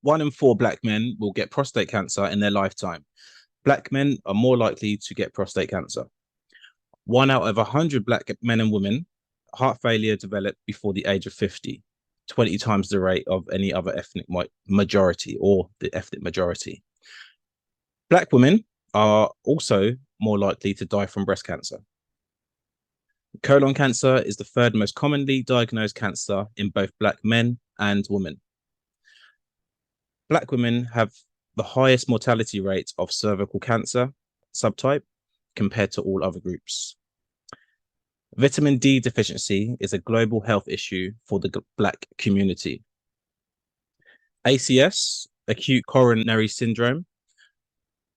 1 in 4 black men will get prostate cancer in their lifetime. Black men are more likely to get prostate cancer. 1 out of 100 black men and women, heart failure developed before the age of 50, 20 times the rate of any other ethnic majority or the ethnic majority. Black women are also more likely to die from breast cancer. Colon cancer is the third most commonly diagnosed cancer in both black men and women. Black women have the highest mortality rate of cervical cancer subtype compared to all other groups. Vitamin D deficiency is a global health issue for the black community. ACS, acute coronary syndrome.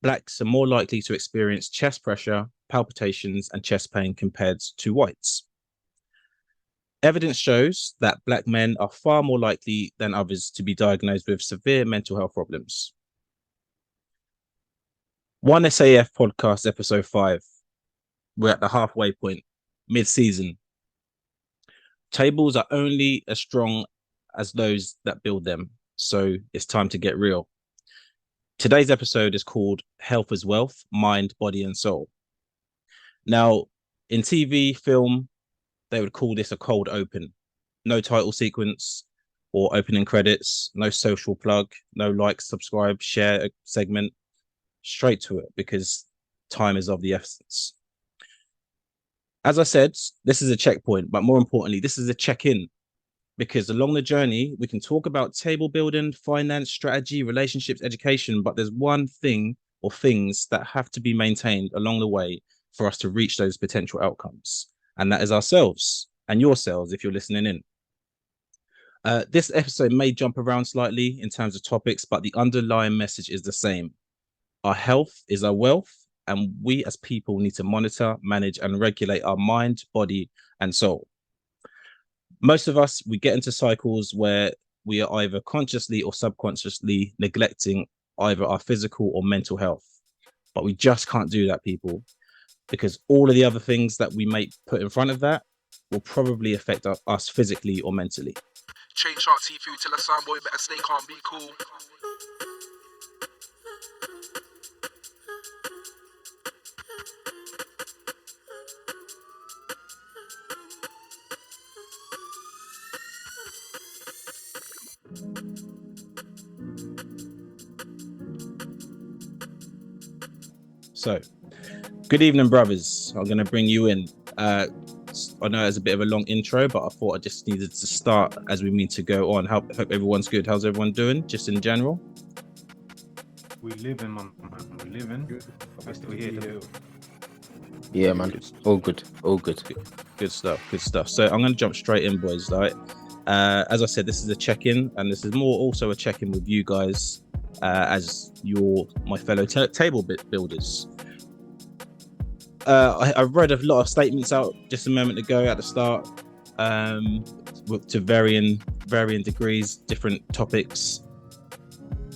Blacks are more likely to experience chest pressure, palpitations, and chest pain compared to whites. Evidence shows that black men are far more likely than others to be diagnosed with severe mental health problems. One SAF podcast, episode 5. We're at the halfway point, mid-season. Tables are only as strong as those that build them, so it's time to get real. Today's episode is called Health is Wealth, Mind, Body and Soul. Now, in TV, film, they would call this a cold open. No title sequence or opening credits, no social plug, no like, subscribe, share a segment. Straight to it because time is of the essence. As I said, this is a checkpoint, but more importantly, this is a check-in. Because along the journey, we can talk about table building, finance, strategy, relationships, education, but there's one thing or things that have to be maintained along the way for us to reach those potential outcomes. And that is ourselves and yourselves, if you're listening in. This episode may jump around slightly in terms of topics, but the underlying message is the same. Our health is our wealth, and we as people need to monitor, manage, and regulate our mind, body, and soul. Most of us, we get into cycles where we are either consciously or subconsciously neglecting either our physical or mental health. But we just can't do that, people, because all of the other things that we may put in front of that will probably affect us physically or mentally. Chain shark seafood till a soundboy better stay calm, be cool. So, good evening, brothers. I'm going to bring you in. I know it's a bit of a long intro, but I thought I just needed to start as we mean to go on. Hope everyone's good. How's everyone doing, just in general? We living, man. We living. We're still here to build. Yeah, man. All good. Good stuff. So I'm going to jump straight in, boys. Right. As I said, this is a check-in, and this is more also a check-in with you guys, as you're my fellow table builders. I've read a lot of statements out just a moment ago at the start, to varying degrees, different topics.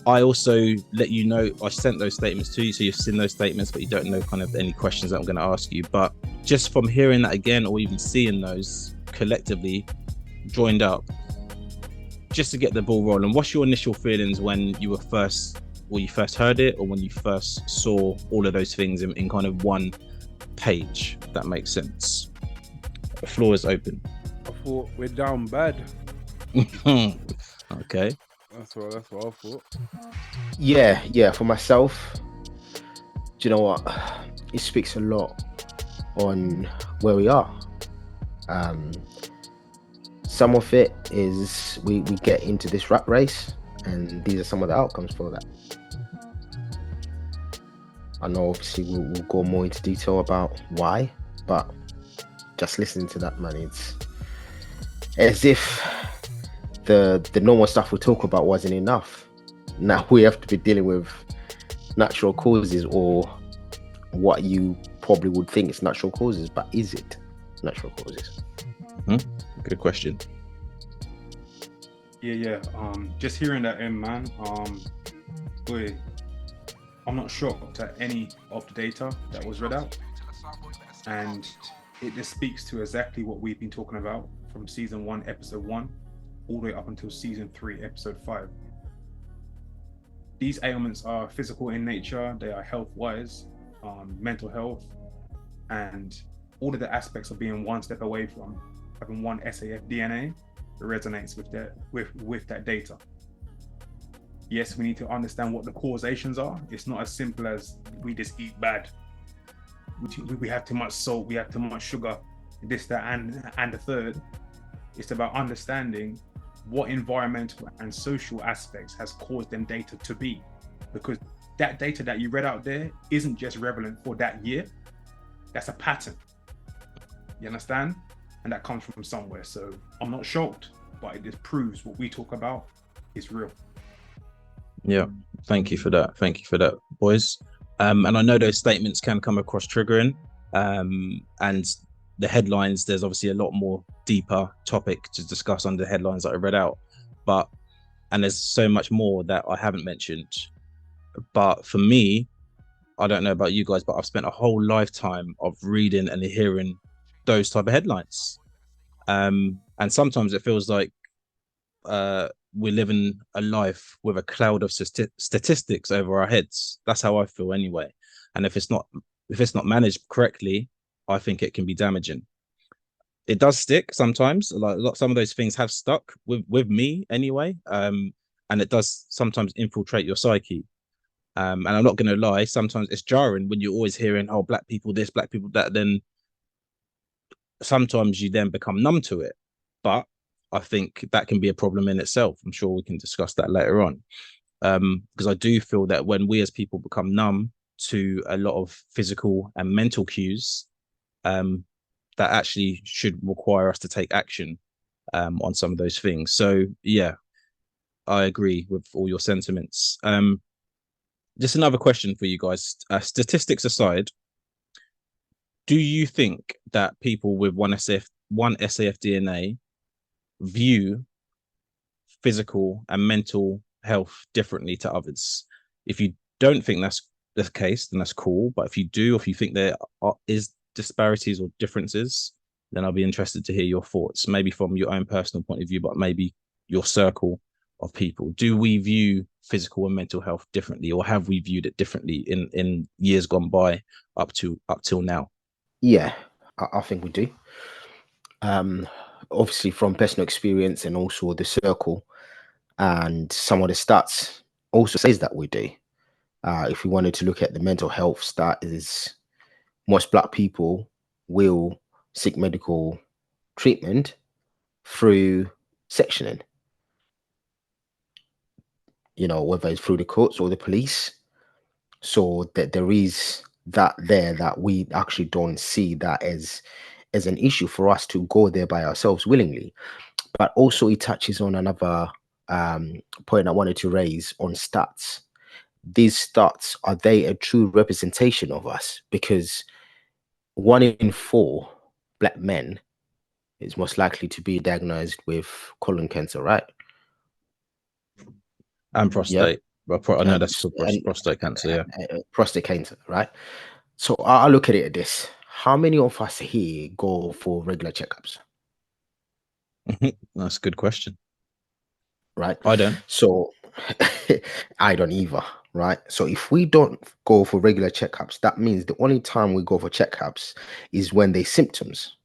I also let you know I sent those statements to you, so you've seen those statements, but you don't know kind of any questions that I'm going to ask you. But just from hearing that again, or even seeing those collectively joined up, just to get the ball rolling, what's your initial feelings when you first heard it, or when you first saw all of those things in kind of one page? If that makes sense. The floor is open. I thought we're down bad. Okay. That's what I thought. Yeah. For myself, do you know what? It speaks a lot on where we are. Some of it is we get into this rat race, and these are some of the outcomes for that. I know obviously we'll go more into detail about why, but just listening to that, man, it's as if the normal stuff we talk about wasn't enough. Now we have to be dealing with natural causes, or what you probably would think is natural causes, but is it natural causes? Good question. Yeah. Just hearing that in, man. Boy, I'm not shocked at any of the data that was read out, and it just speaks to exactly what we've been talking about from season 1, episode 1, all the way up until season 3, episode 5. these ailments are physical in nature, they are health-wise, mental health, and all of the aspects of being one step away from having one SAF DNA resonates with that data. Yes, we need to understand what the causations are. It's not as simple as we just eat bad. We have too much salt, we have too much sugar, this, that, and the third. It's about understanding what environmental and social aspects has caused them data to be. Because that data that you read out there isn't just relevant for that year. That's a pattern. You understand? And that comes from somewhere. So I'm not shocked, but it just proves what we talk about is real. Yeah, thank you for that. Thank you for that, boys. And I know those statements can come across triggering. And the headlines, there's obviously a lot more deeper topic to discuss under the headlines that I read out. And there's so much more that I haven't mentioned. But for me, I don't know about you guys, but I've spent a whole lifetime of reading and hearing those type of headlines. And sometimes it feels like we're living a life with a cloud of statistics over our heads. That's how I feel anyway. And if it's not managed correctly, I think it can be damaging. It does stick sometimes. Like some of those things have stuck with me anyway. And it does sometimes infiltrate your psyche. And I'm not going to lie, sometimes it's jarring when you're always hearing, oh, black people this, black people that. Then sometimes you then become numb to it. But I think that can be a problem in itself. I'm sure we can discuss that later on. Because I do feel that when we as people become numb to a lot of physical and mental cues, that actually should require us to take action on some of those things. So yeah, I agree with all your sentiments. Just another question for you guys. Statistics aside, do you think that people with one SAF DNA view physical and mental health differently to others? If you don't think that's the case, then that's cool. But if you do, if you think there is disparities or differences, then I'll be interested to hear your thoughts, maybe from your own personal point of view, but maybe your circle of people. Do we view physical and mental health differently, or have we viewed it differently in years gone by up till now? Yeah, I think we do. Obviously from personal experience and also the circle and some of the stats also says that we do. If we wanted to look at the mental health stat, is most black people will seek medical treatment through sectioning, whether it's through the courts or the police. So that there is that there that we actually don't see that as an issue for us to go there by ourselves willingly. But also it touches on another point I wanted to raise on stats. These stats, are they a true representation of us? Because 1 in 4 black men is most likely to be diagnosed with colon cancer, right? And prostate. Yeah. Well, I know that's for prostate cancer, yeah. Prostate cancer, right? So I look at it at this. How many of us here go for regular checkups? That's a good question. Right? I don't. So I don't either, right? So if we don't go for regular checkups, that means the only time we go for checkups is when there's symptoms.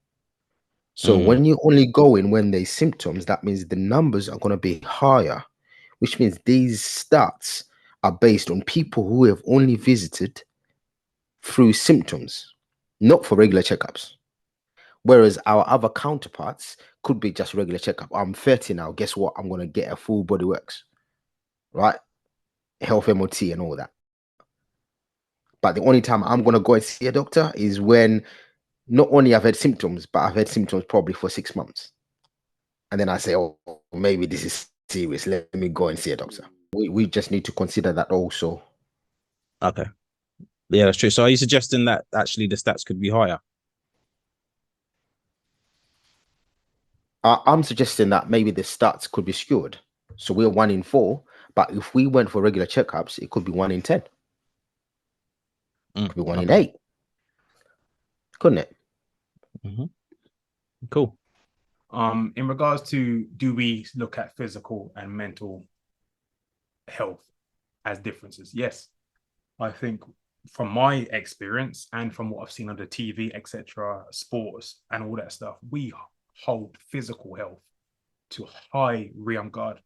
So when you only go in when there's symptoms, that means the numbers are going to be higher, which means these stats are based on people who have only visited through symptoms, not for regular checkups. Whereas our other counterparts could be just regular checkup. I'm 30 now. Guess what? I'm going to get a full body works, right? Health MOT and all that. But the only time I'm going to go and see a doctor is when not only I've had symptoms, but I've had symptoms probably for 6 months. And then I say, oh, maybe this is serious. Let me go and see a doctor. We just need to consider that also. Okay. Yeah, that's true. So are you suggesting that actually the stats could be higher? I'm suggesting that maybe the stats could be skewed. So we're 1 in 4, but if we went for regular checkups, it could be 1 in 10. Could be 1 in 8. Couldn't it? Cool. In regards to, do we look at physical and mental health as differences. Yes, I think from my experience and from what I've seen on the TV, etc., sports and all that stuff, we hold physical health to high regard.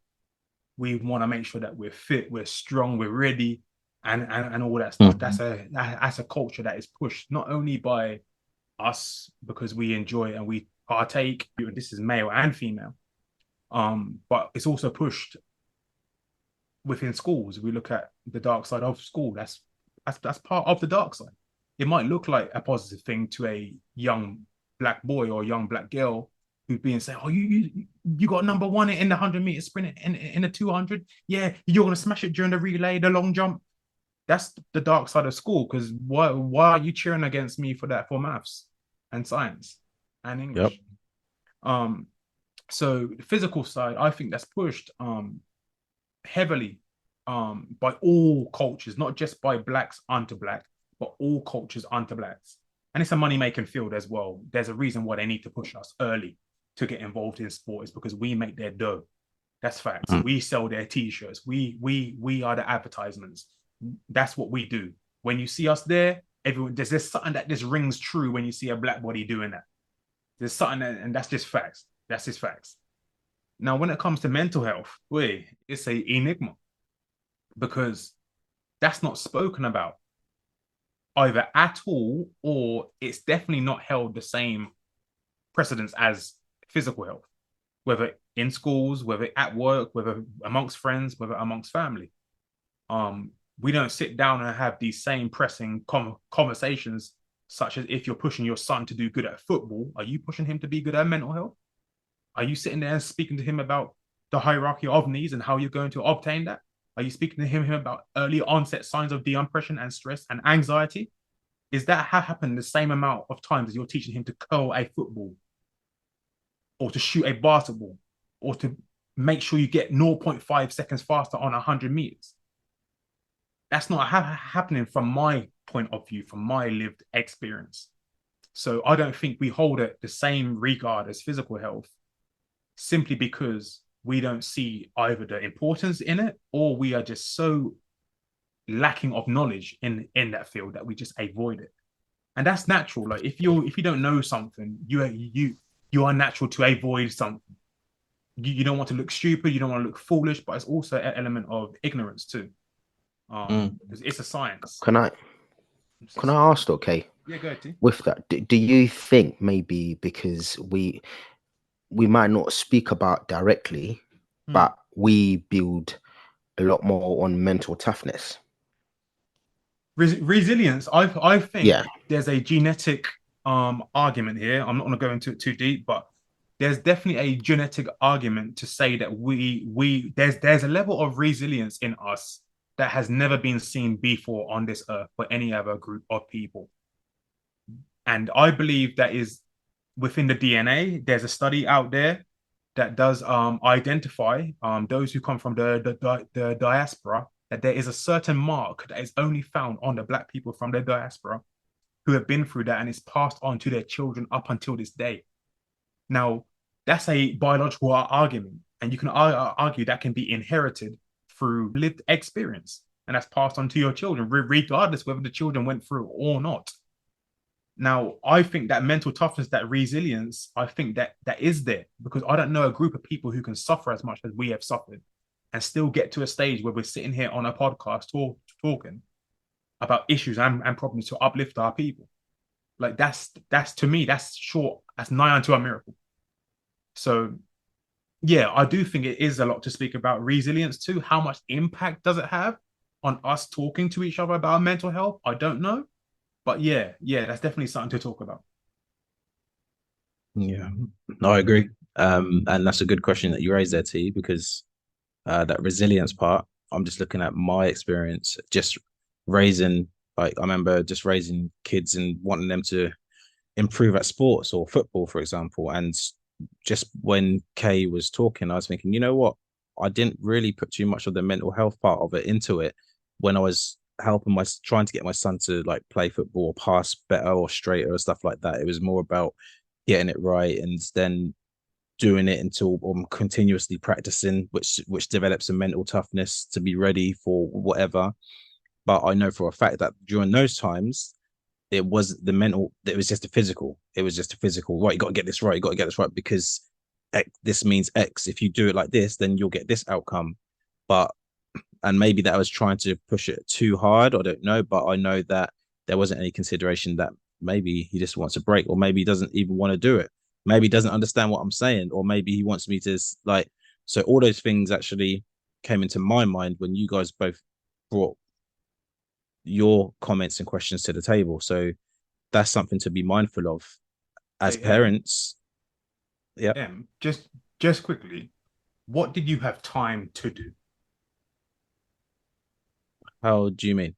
We want to make sure that we're fit, we're strong, we're ready, and all that stuff. That's a culture that is pushed not only by us because we enjoy it and we partake. This is male and female, but it's also pushed within schools. We look at the dark side of school. That's part of the dark side. It might look like a positive thing to a young black boy or young black girl who's being said, "Oh, you got number one in the 100-meter sprint in the 200. Yeah, you're gonna smash it during the relay, the long jump." That's the dark side of school. Because why are you cheering against me for that, for maths and science and English? Yep. So the physical side, I think that's pushed heavily by all cultures, not just by blacks onto black, but all cultures onto blacks. And it's a money-making field as well. There's a reason why they need to push us early to get involved in sport, is because we make their dough. That's facts. We sell their t-shirts. We are the advertisements. That's what we do. When you see us there, everyone, there's something that just rings true when you see a black body doing that. There's something that, and that's just facts. That's just facts. Now, when it comes to mental health, it's a enigma, because that's not spoken about either at all, or it's definitely not held the same precedence as physical health, whether in schools, whether at work, whether amongst friends, whether amongst family. We don't sit down and have these same pressing conversations, such as if you're pushing your son to do good at football, are you pushing him to be good at mental health? Are you sitting there and speaking to him about the hierarchy of needs and how you're going to obtain that? Are you speaking to him about early onset signs of decompression and stress and anxiety? Is that happened the same amount of times as you're teaching him to curl a football, or to shoot a basketball, or to make sure you get 0.5 seconds faster on 100 meters? That's not happening from my point of view, from my lived experience. So I don't think we hold it the same regard as physical health, simply because we don't see either the importance in it, or we are just so lacking of knowledge in that field that we just avoid it. And that's natural. Like if you don't know something, you are natural to avoid something. You don't want to look stupid, you don't want to look foolish, but it's also an element of ignorance too. Because it's a science. Can I ask, okay? Yeah, go ahead. With that, do you think maybe because we might not speak about directly, but we build a lot more on mental toughness? Resilience. I think Yeah. there's a genetic argument here. I'm not going to go into it too deep, but there's definitely a genetic argument to say that there's a level of resilience in us that has never been seen before on this earth for any other group of people. And I believe that is within the DNA. There's a study out there that does identify those who come from the diaspora, that there is a certain mark that is only found on the black people from the diaspora who have been through that, and it's passed on to their children up until this day. Now, that's a biological argument, and you can argue that can be inherited through lived experience, and that's passed on to your children, regardless whether the children went through it or not. Now, I think that mental toughness, that resilience, I think that is there, because I don't know a group of people who can suffer as much as we have suffered and still get to a stage where we're sitting here on a podcast talking about issues and problems to uplift our people. Like that's to me, that's nigh unto a miracle. So yeah, I do think it is a lot to speak about resilience too. How much impact does it have on us talking to each other about mental health? I don't know. But yeah, that's definitely something to talk about. Yeah, no, I agree. And that's a good question that you raised there, T, because that resilience part, I'm just looking at my experience, just raising, like, I remember just raising kids and wanting them to improve at sports or football, for example. And just when Kay was talking, I was thinking, you know what? I didn't really put too much of the mental health part of it into it when I was trying to get my son to like play football or pass better or straighter or stuff like that. It was more about getting it right and then doing it until I'm continuously practicing, which develops a mental toughness to be ready for whatever. But I know for a fact that during those times, it was the mental, it was just a physical. It was just a physical, right? You got to get this right. You got to get this right because this means X. If you do it like this, then you'll get this outcome. And maybe that I was trying to push it too hard. I don't know, but I know that there wasn't any consideration that maybe he just wants a break, or maybe he doesn't even want to do it. Maybe he doesn't understand what I'm saying, or maybe he wants me to like. So all those things actually came into my mind when you guys both brought your comments and questions to the table. So that's something to be mindful of as parents. Yeah. Just quickly, what did you have time to do? How do you mean?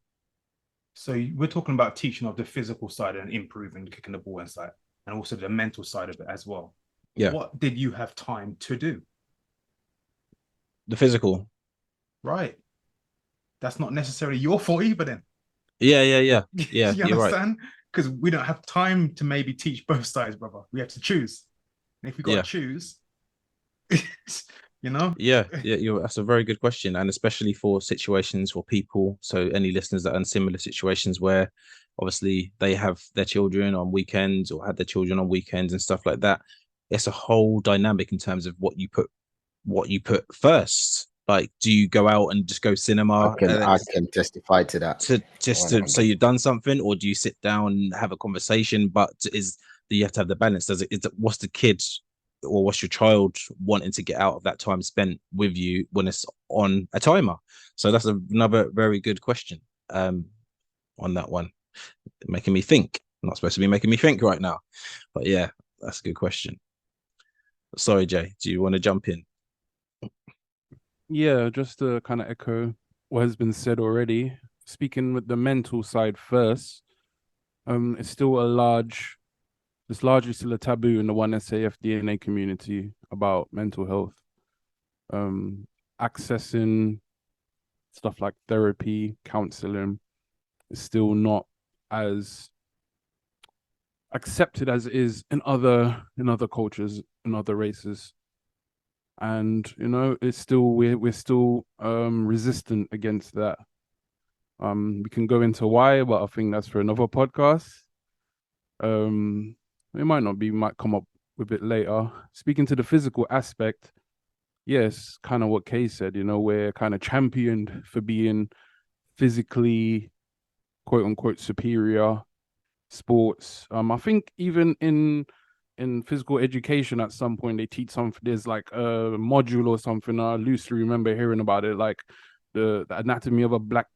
So we're talking about teaching of the physical side and improving kicking the ball inside, and also the mental side of it as well. Yeah. What did you have time to do? The physical. Right. That's not necessarily your fault either then. Yeah. You You right. understand? Because we don't have time to maybe teach both sides, brother. We have to choose. And if we got to choose, you know? Yeah, that's a very good question, and especially for situations for people. So any listeners that are in similar situations where obviously they have their children on weekends or had their children on weekends and stuff like that, it's a whole dynamic in terms of what you put first. Like, do you go out and just go cinema? I can testify to that. To say you've done something, or do you sit down and have a conversation? But do you have to have the balance? What's the kid or what's your child wanting to get out of that time spent with you when it's on a timer? So that's another very good question on that one, making me think. I'm not supposed to be making me think right now, but yeah, that's a good question. Sorry, Jay, do you want to jump in? Yeah, just to kind of echo what has been said already. Speaking with the mental side first, it's still it's largely still a taboo in the 1SAF DNA community about mental health. Accessing stuff like therapy, counseling is still not as accepted as it is in other cultures, in other races. And it's still we're still resistant against that. We can go into why, but I think that's for another podcast. It might come up with it later. Speaking to the physical aspect, yes, kind of what Kay said, we're kind of championed for being physically quote unquote superior sports. I think even in physical education at some point they teach something. There's like a module or something. I loosely remember hearing about it, like the anatomy of a black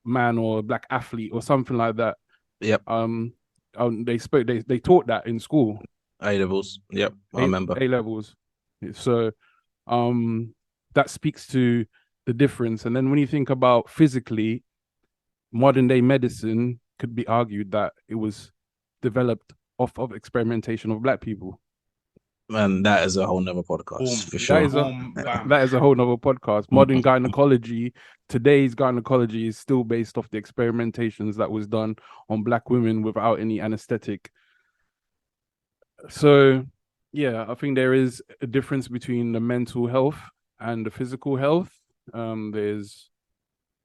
man or a black athlete or something like that. Yep. They taught that in school. A levels. Yep, I remember. A levels. So that speaks to the difference. And then when you think about physically, modern day medicine could be argued that it was developed off of experimentation of black people. And that is a whole nother podcast for sure. That is a whole nother podcast. Modern gynecology, today's gynecology is still based off the experimentations that was done on black women without any anesthetic. So, yeah, I think there is a difference between the mental health and the physical health. There's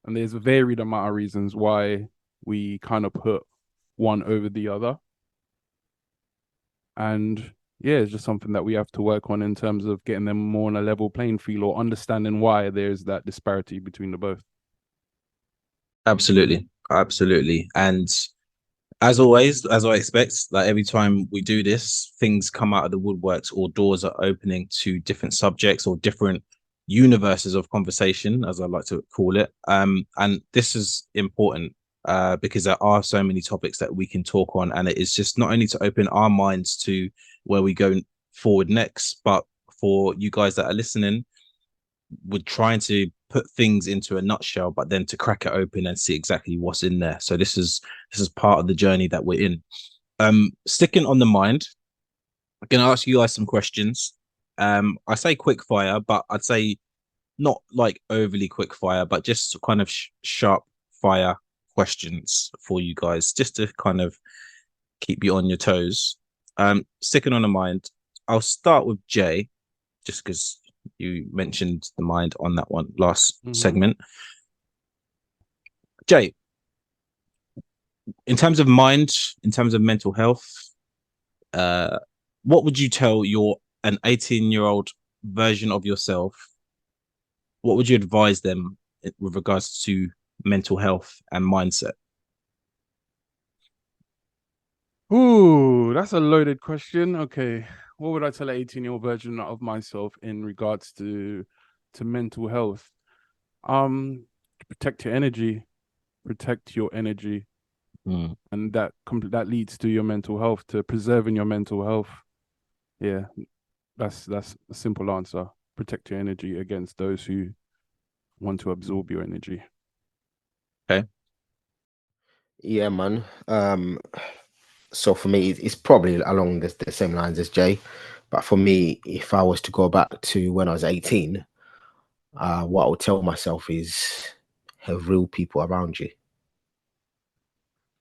a varied amount of reasons why we kind of put one over the other. And yeah, it's just something that we have to work on in terms of getting them more on a level playing field, or understanding why there's that disparity between the both. Absolutely. And as always, as I expect, like every time we do this, things come out of the woodworks, or doors are opening to different subjects or different universes of conversation, as I like to call it. And this is important because there are so many topics that we can talk on, and it is just not only to open our minds to where we go forward next, but for you guys that are listening, we're trying to put things into a nutshell, but then to crack it open and see exactly what's in there. So this is part of the journey that we're in. Sticking on the mind, I'm gonna ask you guys some questions. I say quick fire, but I'd say not like overly quick fire, but just kind of sharp fire questions for you guys, just to kind of keep you on your toes. Sticking on the mind, I'll start with Jay. just because you mentioned the mind on that one last Mhm. segment. Jay, in terms of mind, in terms of mental health, what would you tell an 18-year-old version of yourself? What would you advise them with regards to mental health and mindset? Ooh, that's a loaded question. Okay, what would I tell an 18-year-old version of myself in regards to mental health? Protect your energy, protect your energy, and that leads to your mental health, to preserving your mental health. Yeah, that's a simple answer. Protect your energy against those who want to absorb your energy. Okay. Yeah, man. So for me, it's probably along the same lines as Jay. But for me, if I was to go back to when I was 18, what I would tell myself is have real people around you.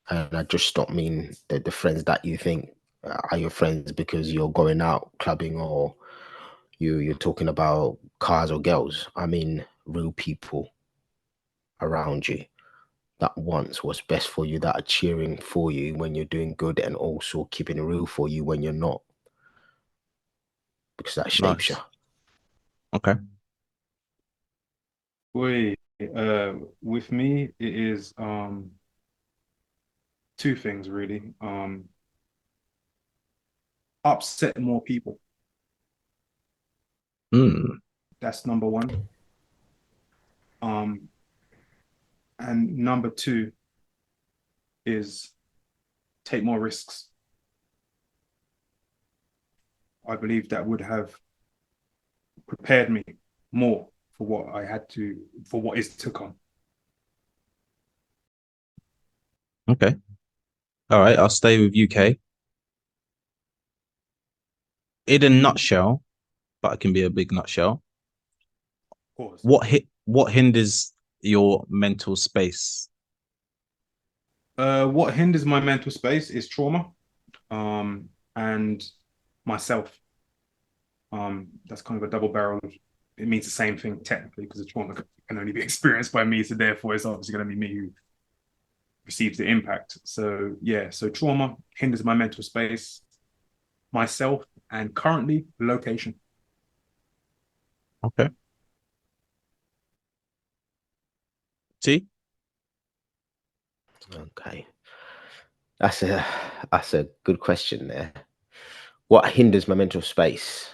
And I just don't mean the friends that you think are your friends because you're going out clubbing or you're talking about cars or girls. I mean real people around you that wants what's best for you, that are cheering for you when you're doing good and also keeping it real for you when you're not. Because that shapes you. Nice. Okay. With me, it is two things really. Upset more people. That's number one. And number two is take more risks. I believe that would have prepared me more for what is to come. Okay. All right. I'll stay with UK. In a nutshell, but it can be a big nutshell. Pause. What hinders your mental space? What hinders my mental space is trauma, and myself. That's kind of a double barrel. It means the same thing technically because the trauma can only be experienced by me, so therefore it's obviously going to be me who receives the impact. So yeah, so trauma hinders my mental space, myself, and currently location. Okay. See? Okay. That's a good question there. What hinders my mental space?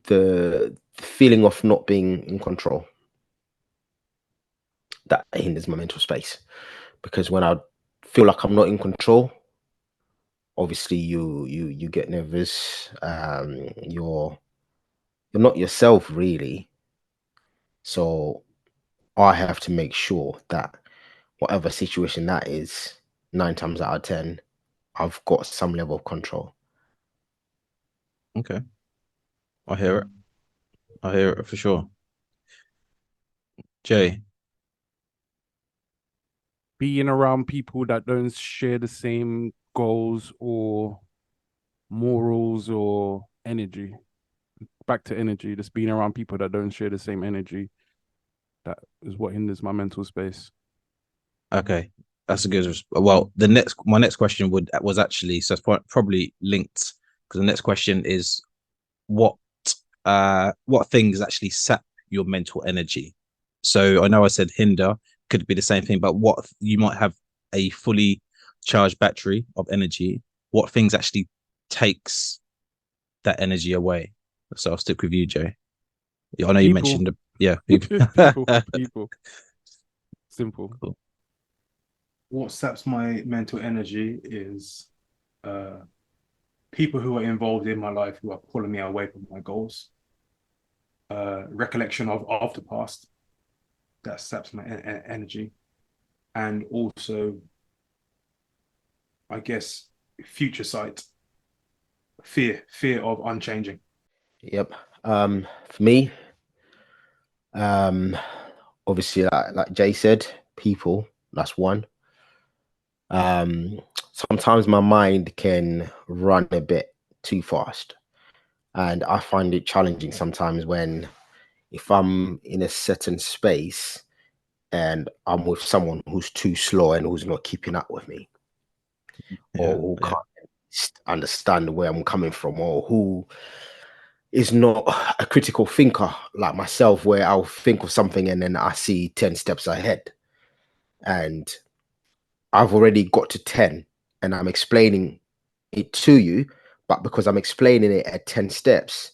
The feeling of not being in control. That hinders my mental space. Because when I feel like I'm not in control, obviously you get nervous. You're not yourself really. So I have to make sure that whatever situation that is, 9 times out of 10, I've got some level of control. Okay. I hear it. I hear it for sure. Jay. Being around people that don't share the same goals or morals or energy. Back to energy, just being around people that don't share the same energy. That is what hinders my mental space. Okay. That's a good. Well, my next question was actually, so it's probably linked, because the next question is what things actually sap your mental energy. So I know I said hinder, could be the same thing, but what you might have a fully charged battery of energy. What things actually takes that energy away? So I'll stick with you, Jay. I know you People. mentioned, people. people. Simple. Cool. What saps my mental energy is people who are involved in my life who are pulling me away from my goals. Recollection of the past that saps my energy, and also, I guess, future sight, fear of unchanging. Yep. For me, obviously, like Jay said, people. That's one. Sometimes my mind can run a bit too fast. And I find it challenging sometimes when, if I'm in a certain space and I'm with someone who's too slow and who's not keeping up with me, or Yeah, who yeah, can't understand where I'm coming from, or who is not a critical thinker like myself, where I'll think of something and then I see 10 steps ahead. And I've already got to 10 and I'm explaining it to you, but because I'm explaining it at 10 steps,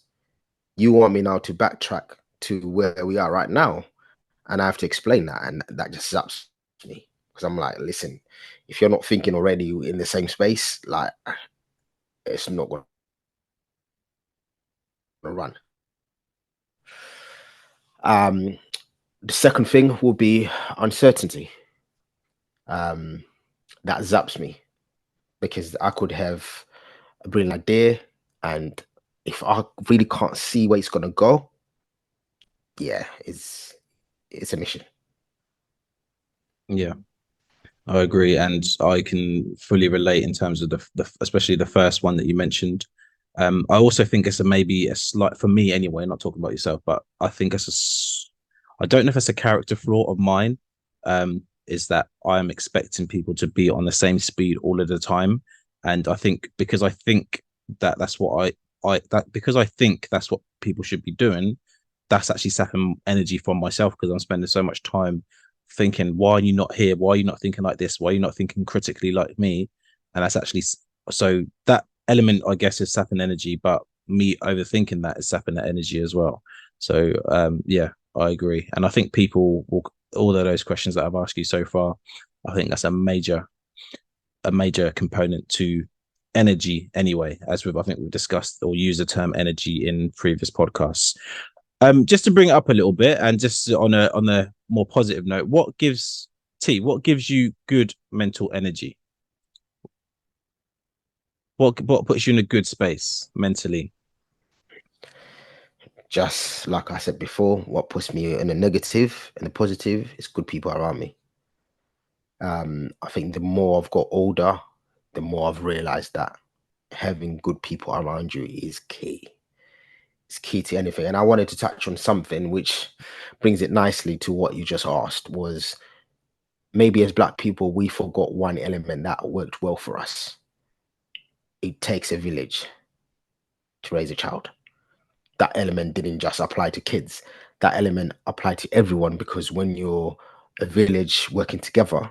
you want me now to backtrack to where we are right now. And I have to explain that. And that just zaps me because I'm like, listen, if you're not thinking already in the same space, like, it's not going to run. The second thing will be uncertainty. That zaps me because I could have a brilliant idea, and if I really can't see where it's gonna go, yeah, it's a mission. yeah. I agree, and I can fully relate in terms of the especially the first one that you mentioned. I also think it's maybe a slight, for me anyway. Not talking about yourself, but I think I don't know if it's a character flaw of mine. Is that I am expecting people to be on the same speed all of the time, and I think because I think that that's what because I think that's what people should be doing. That's actually sapping energy from myself because I'm spending so much time thinking, why are you not here? Why are you not thinking like this? Why are you not thinking critically like me? And that's actually, so that element, I guess, is sapping energy, but me overthinking that is sapping that energy as well. So yeah, I agree. And I think people will, all of those questions that I've asked you so far, I think that's a major component to energy anyway, as I think we've discussed or used the term energy in previous podcasts. Just to bring it up a little bit, and just on a more positive note, what gives you good mental energy? What puts you in a good space mentally? Just like I said before, what puts me in a negative and a positive is good people around me. I think the more I've got older, the more I've realized that having good people around you is key. It's key to anything. And I wanted to touch on something which brings it nicely to what you just asked, was maybe as Black people, we forgot one element that worked well for us. It takes a village to raise a child. That element didn't just apply to kids. That element applied to everyone, because when you're a village working together,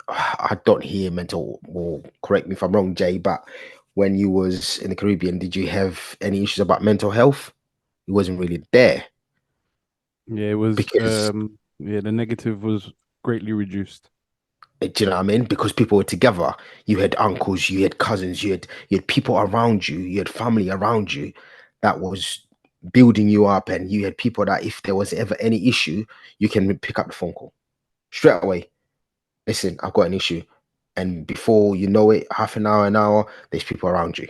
I don't hear mental, well, correct me if I'm wrong, Jay, but when you was in the Caribbean, did you have any issues about mental health? It wasn't really there Yeah, it was because, yeah, the negative was greatly reduced. do you know what I mean? Because people were together. You had uncles, you had cousins, you had people around you, you had family around you that was building you up, and you had people that if there was ever any issue, you can pick up the phone call straight away. Listen, I've got an issue. And before you know it, half an hour, there's people around you.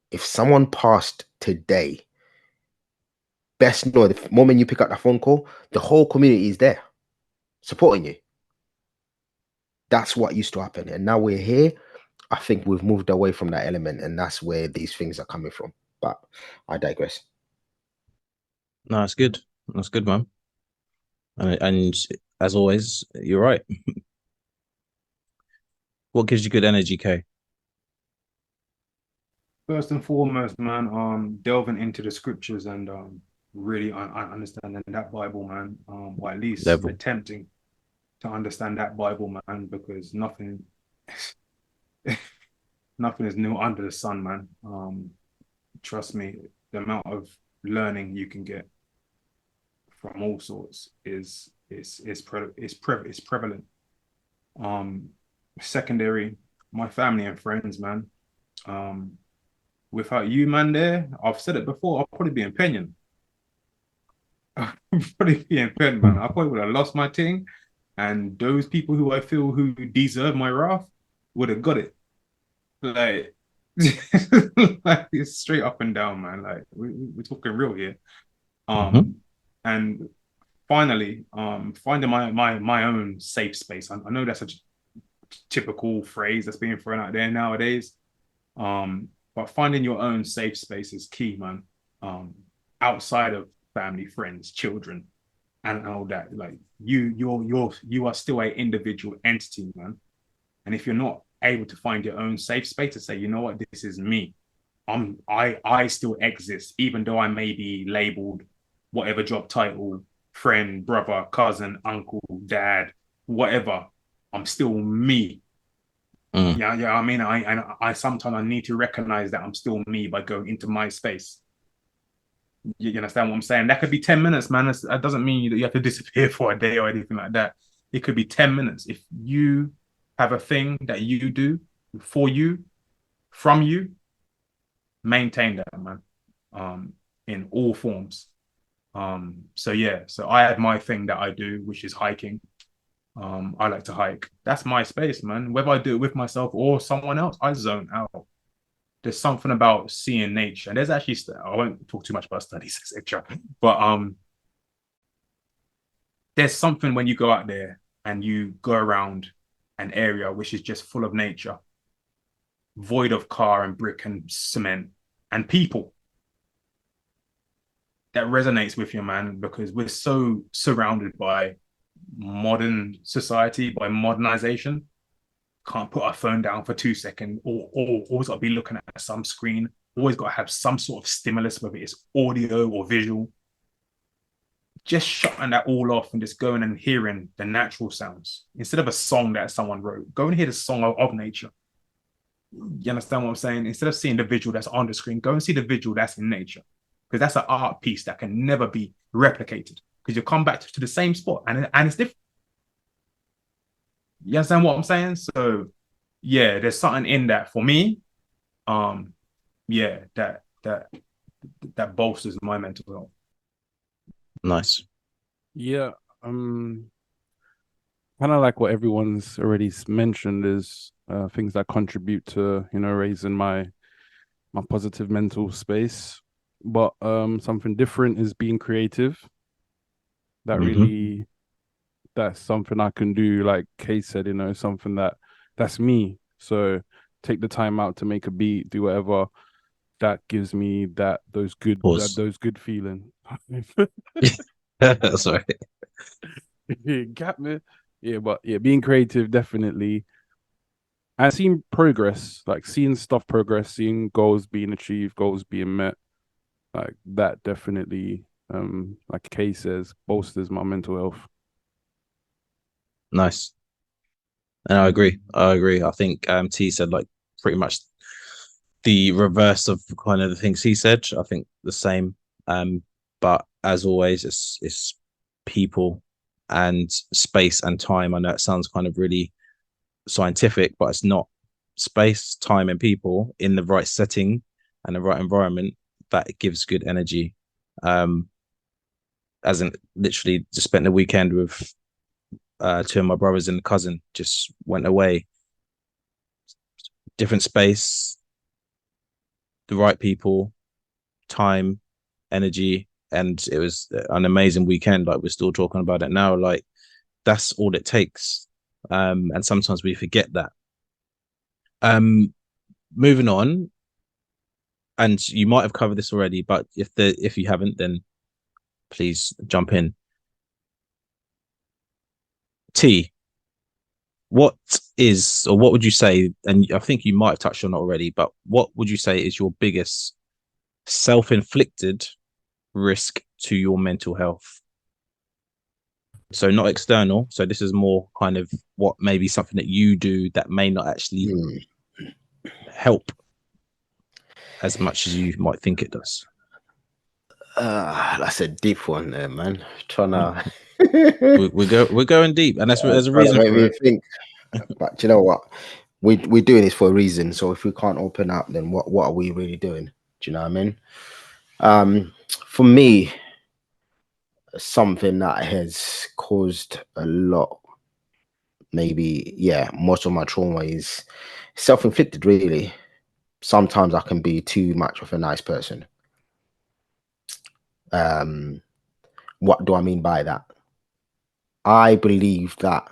If someone passed today, best know the moment you pick up that phone call, the whole community is there supporting you. That's what used to happen. And now we're here. I think we've moved away from that element, and that's where these things are coming from. But I digress. No, that's good. That's good, man. And as always, you're right. What gives you good energy, Kay? First and foremost, man, delving into the scriptures and really understanding that Bible, man, or at least Level. attempting to understand that Bible, man, because nothing is new under the sun, man. Trust me, the amount of learning you can get from all sorts is prevalent. Um, Secondary, my family and friends, man. Without you, man, there, I've said it before, I'll probably be in Penyon. I'll probably be in Pen, man. I probably would have lost my thing, and those people who I feel who deserve my wrath would have got it. Like, like it's straight up and down, man. Like we're talking real here. Mm-hmm. And finally, finding my own safe space. I know that's a typical phrase that's being thrown out there nowadays. But finding your own safe space is key, man. Outside of family, friends, children, and all that. Like you are still an individual entity, man. And if you're not able to find your own safe space to say, you know what, this is me. I still exist, even though I may be labeled whatever job title, friend, brother, cousin, uncle, dad, whatever. I'm still me. Yeah. I mean, I sometimes I need to recognize that I'm still me by going into my space. You understand what I'm saying? That could be 10 minutes, man. That doesn't mean that you have to disappear for a day or anything like that. It could be 10 minutes. If you have a thing that you do for you, from you, maintain that, man. In all forms. So yeah, so I have my thing that I do, which is hiking. I like to hike. That's my space, man. Whether I do it with myself or someone else, I zone out. There's something about seeing nature. And there's actually, I won't talk too much about studies, etc. But there's something when you go out there and you go around an area which is just full of nature, void of car and brick and cement and people. That resonates with you, man, because we're so surrounded by modern society, by modernization. Can't put our phone down for 2 seconds, or always got to be looking at some screen. Always got to have some sort of stimulus, whether it's audio or visual. Just shutting that all off and just going and hearing the natural sounds instead of a song that someone wrote. Go and hear the song of nature. You understand what I'm saying? Instead of seeing the visual that's on the screen, go and see the visual that's in nature, because that's an art piece that can never be replicated. Because you come back to the same spot and it's different. You understand what I'm saying? So yeah, there's something in that for me. Yeah, that bolsters my mental health. Nice. Yeah, kind of like what everyone's already mentioned is things that contribute to, you know, raising my positive mental space. But something different is being creative. That really, that's something I can do. Like Kay said, you know, something that's me. So take the time out to make a beat, do whatever. That gives me those good feeling. Sorry. Got me. Yeah, but yeah, being creative definitely, and seeing progress, like seeing stuff progress, seeing goals being achieved, goals being met, like that definitely, like Kay says, bolsters my mental health. Nice. And I agree. I think T said like pretty much the reverse of kind of the things he said. I think the same. But as always, it's people and space and time. I know it sounds kind of really scientific, but it's not. Space, time, and people in the right setting and the right environment, that gives good energy. As in literally just spent the weekend with two of my brothers and a cousin, just went away. Different space, the right people, time, energy, and it was an amazing weekend. Like we're still talking about it now. Like that's all it takes. And sometimes we forget that. Moving on, and you might have covered this already, but if you haven't, then please jump in. T, what is, or what would you say, and I think you might have touched on it already, but what would you say is your biggest self-inflicted risk to your mental health? So not external. So this is more kind of what maybe something that you do that may not actually help as much as you might think it does. That's a deep one there, man. Trying to we're going deep, and there's a reason for it. Think. But you know what? We're doing this for a reason. So if we can't open up, then what are we really doing? Do you know what I mean? For me, something that has caused a lot, maybe, yeah, most of my trauma is self-inflicted, really. Sometimes I can be too much of a nice person. What do I mean by that? I believe that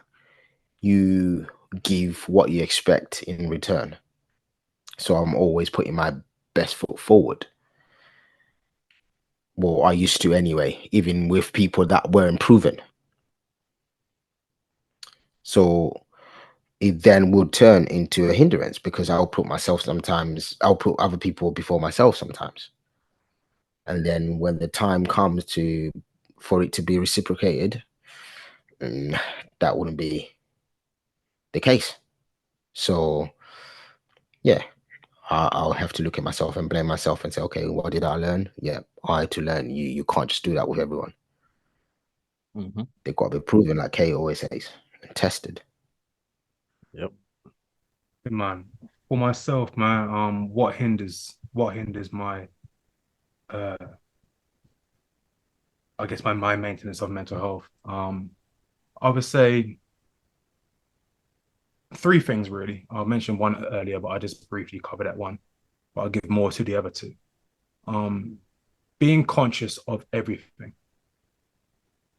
you give what you expect in return. So I'm always putting my best foot forward. Well, I used to anyway, even with people that were improving. So it then would turn into a hindrance because I'll put other people before myself sometimes. And then when the time comes for it to be reciprocated, that wouldn't be the case. So yeah, I'll have to look at myself and blame myself and say, okay, what did I learn? Yeah, I had to learn. You can't just do that with everyone. They've got to be proven, like Kay always says, and tested. Yep. Good man. For myself, man, what hinders my I guess my maintenance of mental health. I would say three things really. I mentioned one earlier, but I just briefly covered that one. But I'll give more to the other two. Being conscious of everything.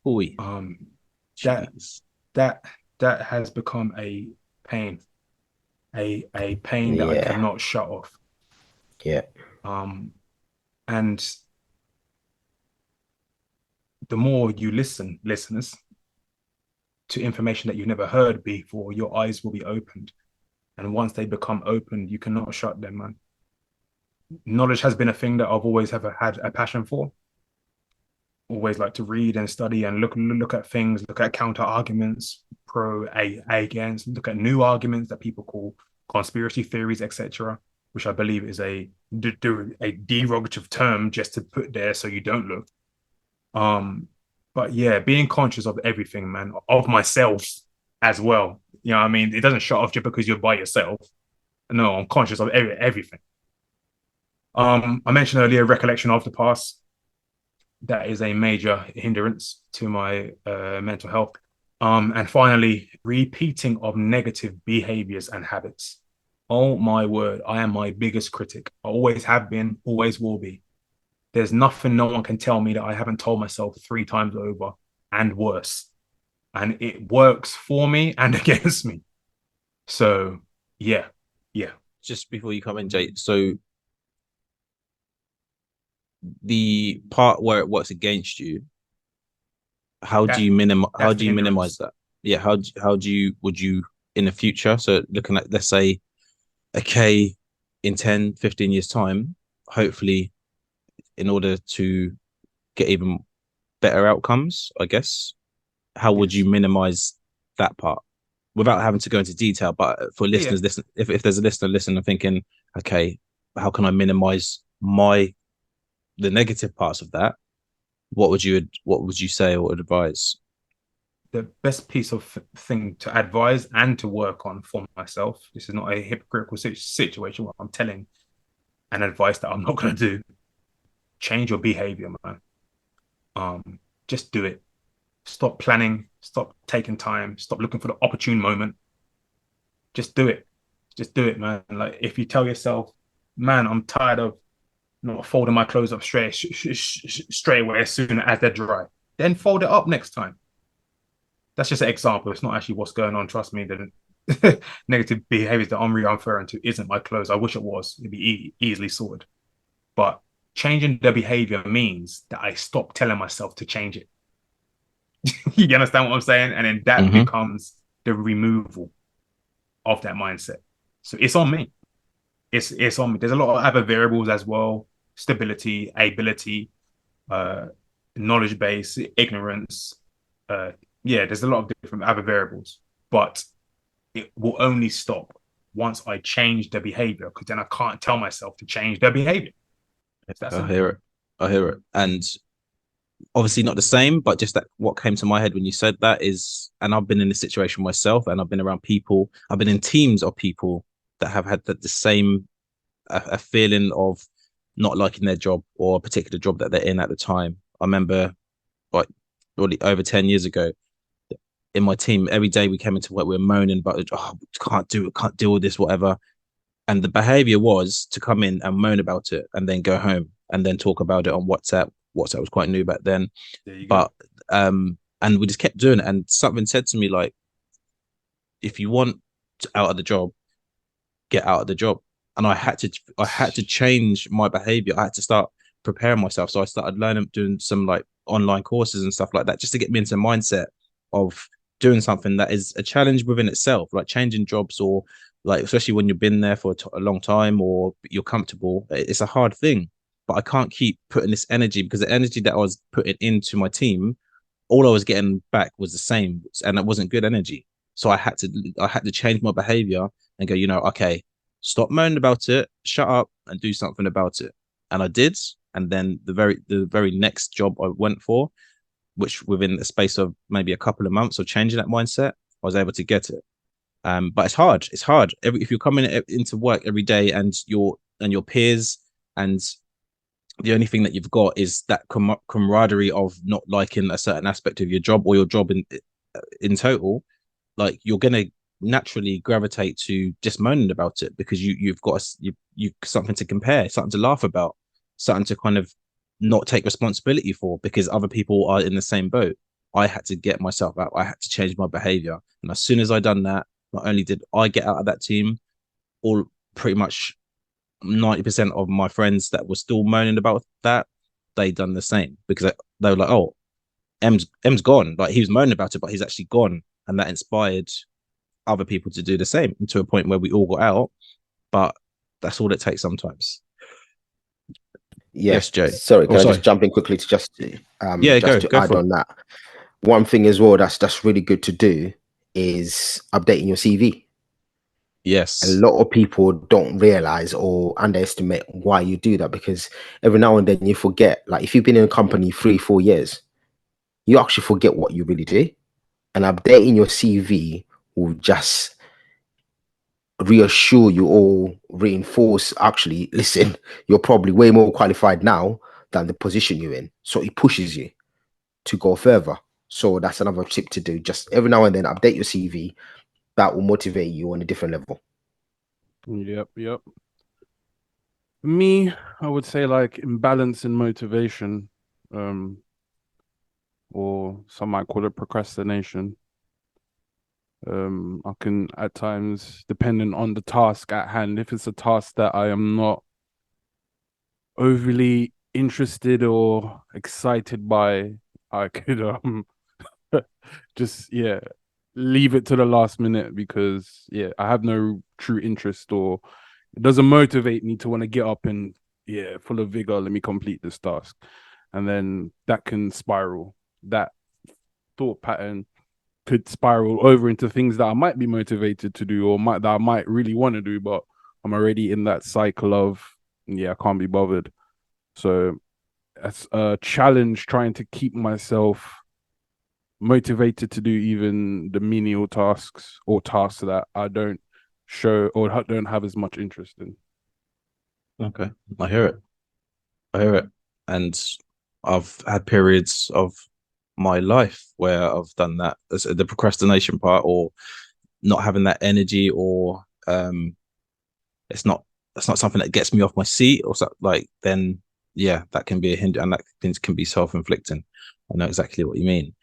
Oi. That Jeez. that has become a pain, a pain that I Yeah. cannot shut off. Yeah. And the more you listen, listeners, to information that you've never heard before, your eyes will be opened. And once they become open, you cannot shut them, man. Knowledge has been a thing that I've always had a passion for. Always like to read and study and look at things, look at counter arguments, against, look at new arguments that people call conspiracy theories, etc., which I believe is a derogative term just to put there so you don't look. But yeah, being conscious of everything, man, of myself as well. You know what I mean? It doesn't shut off just because you're by yourself. No, I'm conscious of everything. I mentioned earlier recollection of the past. That is a major hindrance to my mental health. And finally, repeating of negative behaviors and habits. Oh my word, I am my biggest critic. I always have been, always will be. There's nothing no one can tell me that I haven't told myself 3 times over and worse. And it works for me and against me. So yeah. Just before you come in, Jay, so the part where it works against you, how do you minimize that? Yeah, would you in the future, so looking at, let's say, okay, in 10, 15 years time, hopefully, in order to get even better outcomes, I guess, how would you minimize that part without having to go into detail? But for listeners, listen, if there's a listener listening thinking, okay, how can I minimize the negative parts of that? What would you say or advise? The best piece of thing to advise and to work on for myself. This is not a hypocritical situation where I'm telling an advice that I'm not going to do. Change your behavior, man. Just do it. Stop planning. Stop taking time. Stop looking for the opportune moment. Just do it. Just do it, man. Like if you tell yourself, man, I'm tired of not folding my clothes up straight away as soon as they're dry, then fold it up next time. That's just an example. It's not actually what's going on. Trust me, the negative behaviors that I'm referring to isn't my clothes. I wish it was. It'd be easily sorted. But changing the behavior means that I stop telling myself to change it. You understand what I'm saying? And then that becomes the removal of that mindset. So it's on me. It's on me. There's a lot of other variables as well: stability, ability, knowledge base, ignorance. There's a lot of different other variables, but it will only stop once I change the behavior, because then I can't tell myself to change the behavior. I hear it. And obviously not the same, but just that what came to my head when you said that is, and I've been in this situation myself, and I've been around people, I've been in teams of people that have had the same a feeling of not liking their job or a particular job that they're in at the time. I remember, like, really over 10 years ago, in my team, every day we came into work, we were moaning about, oh, can't do it, can't deal with this, whatever. And the behavior was to come in and moan about it and then go home and then talk about it on WhatsApp. WhatsApp was quite new back then. But and we just kept doing it. And something said to me, like, if you want out of the job, get out of the job. and I had to change my behavior. I had to start preparing myself. So I started doing some like online courses and stuff like that, just to get me into a mindset of doing something that is a challenge within itself, like changing jobs, or like, especially when you've been there for a long time or you're comfortable. It's a hard thing, but I can't keep putting this energy, because the energy that I was putting into my team, all I was getting back was the same, and it wasn't good energy. So I had to change my behavior and go, okay, stop moaning about it, shut up, and do something about it. And I did. And then the very next job I went for, which within the space of maybe a couple of months of changing that mindset, I was able to get it. But it's hard. It's hard. If you're coming into work every day and your peers, and the only thing that you've got is that camaraderie of not liking a certain aspect of your job, or your job in total, like, you're gonna naturally gravitate to just moaning about it, because you've got you something to compare, something to laugh about, something to kind of not take responsibility for, because other people are in the same boat. I had to get myself out. I had to change my behavior, and as soon as I done that, not only did I get out of that team, all pretty much 90% of my friends that were still moaning about that, they done the same, because they were like, oh, M's gone. Like, he was moaning about it, but he's actually gone. And that inspired other people to do the same, to a point where we all got out. But that's all it takes sometimes. Yeah. Yes, Jay. Sorry, can I just jump in quickly to Go add on that? One thing as well that's really good to do is updating your CV. Yes. A lot of people don't realize or underestimate why you do that, because every now and then you forget. Like, if you've been in a company 3-4 years, you actually forget what you really do. And updating your CV will just reassure you, or reinforce, actually, listen, you're probably way more qualified now than the position you're in. So it pushes you to go further. So that's another tip to do. Just every now and then update your CV. That will motivate you on a different level. Yep. Me, I would say, like, imbalance in motivation, or some might call it procrastination. I can, at times, depending on the task at hand, if it's a task that I am not overly interested or excited by, I could just leave it to the last minute, because I have no true interest, or it doesn't motivate me to want to get up and full of vigor, let me complete this task. And then that can spiral. That thought pattern could spiral over into things that I might be motivated to do, or that I might really want to do, but I'm already in that cycle of I can't be bothered. So that's a challenge, trying to keep myself motivated to do even the menial tasks, or tasks that I don't show or don't have as much interest in. Okay, I hear it. And I've had periods of my life where I've done that, the procrastination part, or not having that energy, or it's not something that gets me off my seat, or something. Like, then that can be a hinder, and that can be self-inflicting. I know exactly what you mean.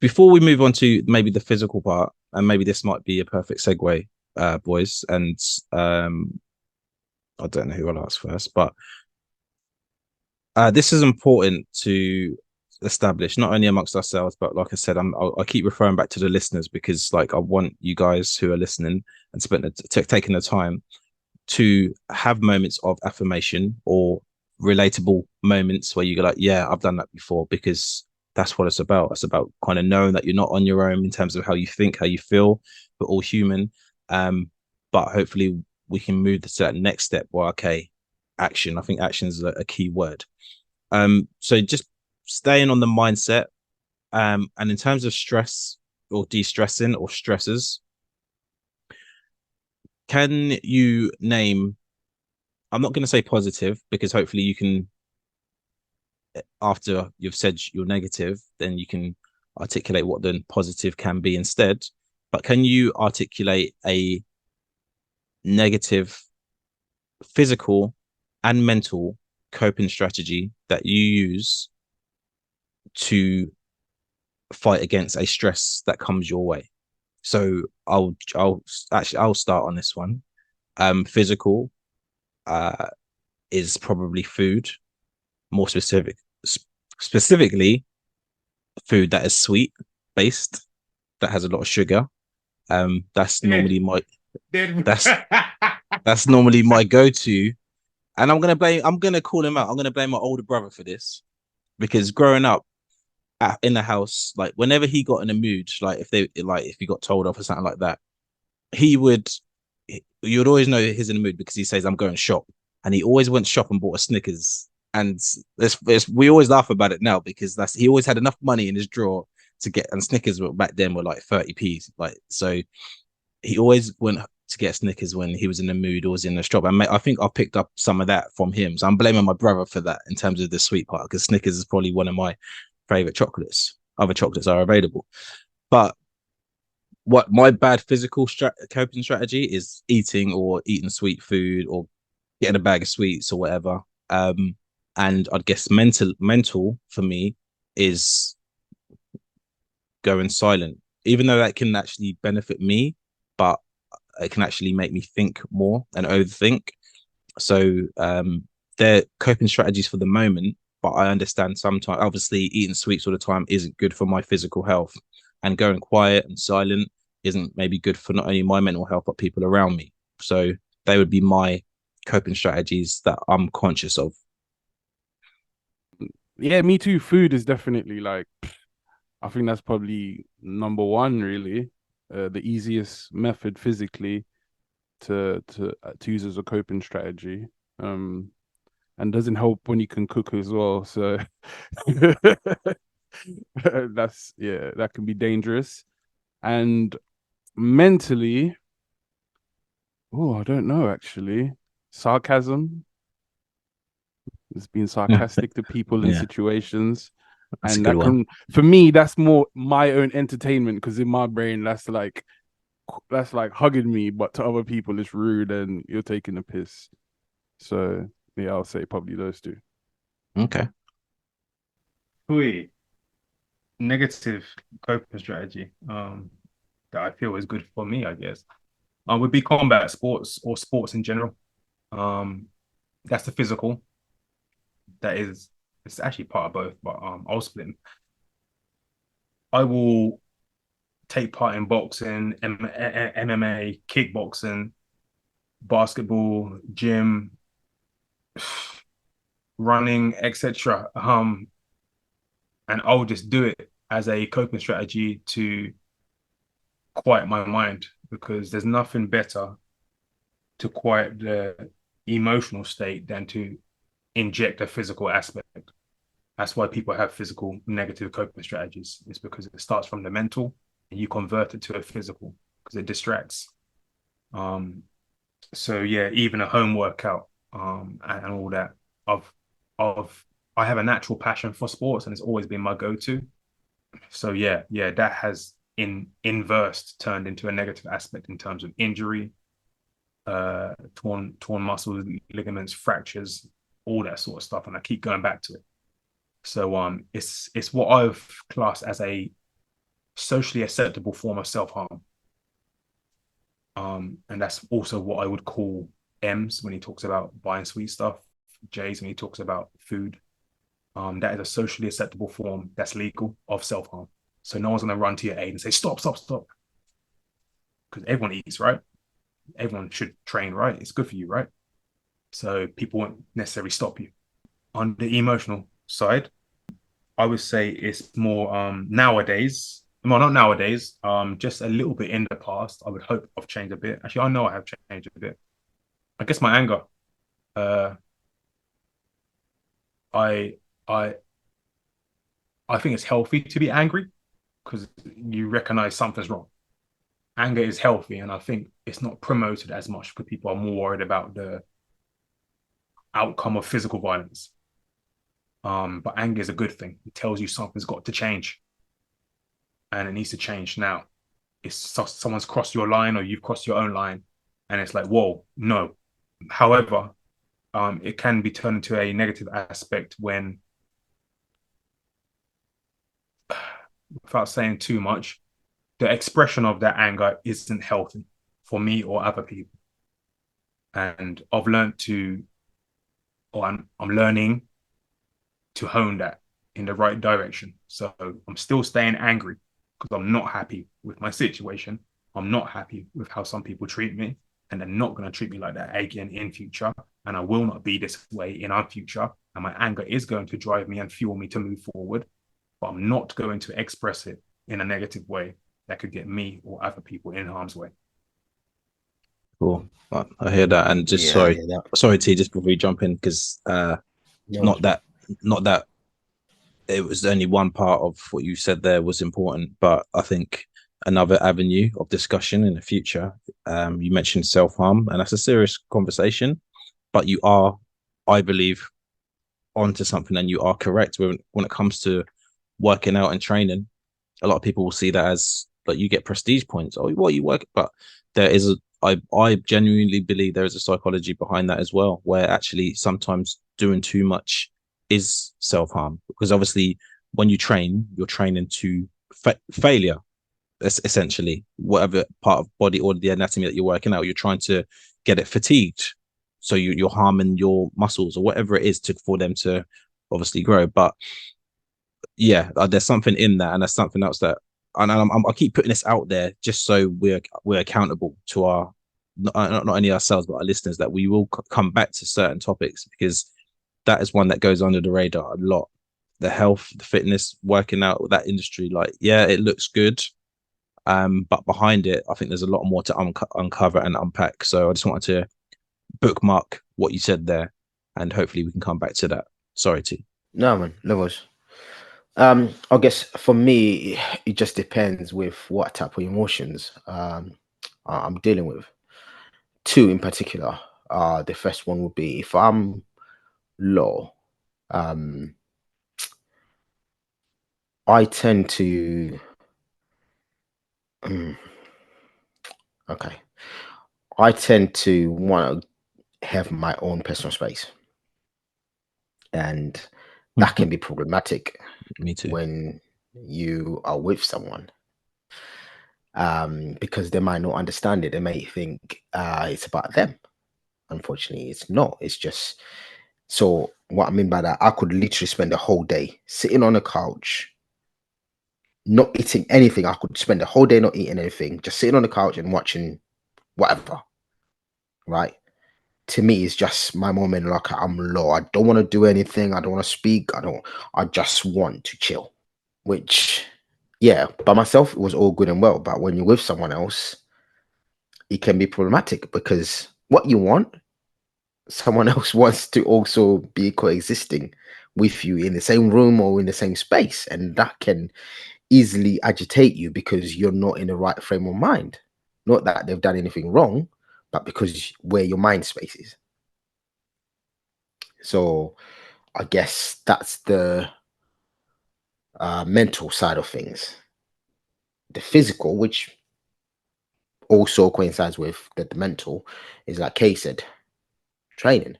Before we move on to maybe the physical part, and maybe this might be a perfect segue, boys, and I don't know who I'll ask first, but this is important to establish, not only amongst ourselves, but like I said, I keep referring back to the listeners, because, like, I want you guys who are listening and taking the time to have moments of affirmation, or relatable moments where you go like, yeah, I've done that before, because that's what it's about. It's about kind of knowing that you're not on your own in terms of how you think, how you feel. We're all human. But hopefully we can move to that next step where, okay, action. I think action is a key word. So just staying on the mindset, and in terms of stress, or de-stressing, or stressors, can you name, I'm not going to say positive, because hopefully you can, after you've said you're negative, then you can articulate what the positive can be instead. But can you articulate a negative physical and mental coping strategy that you use to fight against a stress that comes your way? So I'll start on this one. Physical is probably food, more specifically food that is sweet based, that has a lot of sugar. That's normally my that's that's normally my go-to. And I'm gonna call him out. I'm gonna blame my older brother for this because growing up in the house, like whenever he got in a mood, like if he got told off or something like that, he would you'd always know he's in the mood because he says, I'm going shop. And he always went shop and bought a Snickers. And we always laugh about it now because he always had enough money in his drawer to get, and Snickers back then were like 30p. Like, so he always went to get Snickers when he was in the mood or was in the shop. And I think I picked up some of that from him. So I'm blaming my brother for that in terms of the sweet part, because Snickers is probably one of my favorite chocolates. Other chocolates are available. But what my bad physical coping strategy is eating sweet food or getting a bag of sweets or whatever. And I'd guess mental for me is going silent, even though that can actually benefit me, but it can actually make me think more and overthink. So they're coping strategies for the moment, but I understand sometimes obviously eating sweets all the time isn't good for my physical health, and going quiet and silent isn't maybe good for not only my mental health but people around me. So they would be my coping strategies that I'm conscious of. Yeah, me too. Food is definitely like, I think that's probably number one, really. The easiest method physically to use as a coping strategy. And doesn't help when you can cook as well. So that can be dangerous. And mentally, I don't know actually. Sarcasm. It's being sarcastic to people in Yeah, situations. that's a And good that one. for me, that's more my own entertainment, because in my brain, that's like hugging me, but to other people it's rude and you're taking a piss. So yeah, I'll say probably those two. Okay. Negative coping strategy that I feel is good for me, I guess, would be combat sports or sports in general. That's the physical. It's actually part of both, but I'll split them. I will take part in boxing, MMA, kickboxing, basketball, gym, running, etc. And I'll just do it as a coping strategy to quiet my mind, because there's nothing better to quiet the emotional state than to inject a physical aspect. That's why people have physical negative coping strategies. It's because it starts from the mental and you convert it to a physical because it distracts. Um, so yeah, even a home workout and all that. Of of I have a natural passion for sports and it's always been my go-to. So yeah, that has inversed turned into a negative aspect in terms of injury, torn muscles, ligaments, fractures, all that sort of stuff, and I keep going back to it. So it's what I've classed as a socially acceptable form of self-harm. And that's also what I would call M's when he talks about buying sweet stuff, J's when he talks about food. That is a socially acceptable form that's legal of self-harm. So no one's gonna run to your aid and say, stop, stop, stop. Because everyone eats, right? Everyone should train, right? It's good for you, right? So people won't necessarily stop you. On the emotional side, I would say it's more nowadays. Well, not nowadays. Just a little bit in the past. I would hope I've changed a bit. Actually, I know I have changed a bit. I guess my anger. Uh, I I I think it's healthy to be angry because you recognize something's wrong. Anger is healthy, and I think it's not promoted as much because people are more worried about the outcome of physical violence. But anger is a good thing. It tells you something's got to change, and it needs to change now. It's someone's crossed your line or you've crossed your own line, and it's like, whoa, no. However, it can be turned into a negative aspect when, without saying too much, the expression of that anger isn't healthy for me or other people. And I've learned to, or I'm learning to hone that in the right direction. So I'm still staying angry because I'm not happy with my situation. I'm not happy with how some people treat me, and they're not going to treat me like that again in future. And I will not be this way in our future. And my anger is going to drive me and fuel me to move forward, but I'm not going to express it in a negative way that could get me or other people in harm's way. Cool. I hear that, and just Yeah, I hear that. sorry, T, just before we jump in, because No, not that it was only one part of what you said there was important, but I think another avenue of discussion in the future. You mentioned self-harm, and that's a serious conversation, but you are, I believe, onto something, and you are correct when it comes to working out and training. A lot of people will see that as like you get prestige points. Oh, what you work, but there is I genuinely believe there is a psychology behind that as well, where actually sometimes doing too much is self-harm, because obviously when you train, you're training to failure. Essentially, whatever part of body or the anatomy that you're working out, you're trying to get it fatigued, so you're harming your muscles or whatever it is for them to obviously grow. But yeah, there's something in that, and there's something else that, and I keep putting this out there just so we're accountable to our not only ourselves but our listeners, that we will come back to certain topics, because that is one that goes under the radar a lot. The health, the fitness, working out, that industry, like, yeah, it looks good, but behind it, I think there's a lot more to uncover and unpack. So I just wanted to bookmark what you said there, and hopefully we can come back to that. Sorry, T. no, man, no worries. I guess for me, it just depends with what type of emotions I'm dealing with. Two in particular. The first one would be if I'm low. I tend to. Okay. I tend to want to have my own personal space, and that can be problematic Me too. when you are with someone, because they might not understand it. They may think it's about them. Unfortunately, it's not. It's just, so what I mean by that, I could literally spend a whole day sitting on a couch, not eating anything. I could spend the whole day not eating anything, just sitting on the couch and watching whatever. Right? To me, it's just my moment. Like, I'm low. I don't want to do anything. I don't want to speak. I just want to chill. Which, yeah, by myself it was all good and well, but when you're with someone else, it can be problematic, because what you want, someone else wants to also be coexisting with you in the same room or in the same space, and that can easily agitate you because you're not in the right frame of mind. Not that they've done anything wrong, but because where your mind space is. So I guess that's the mental side of things. The physical, which also coincides with the mental, is like Kay said, training.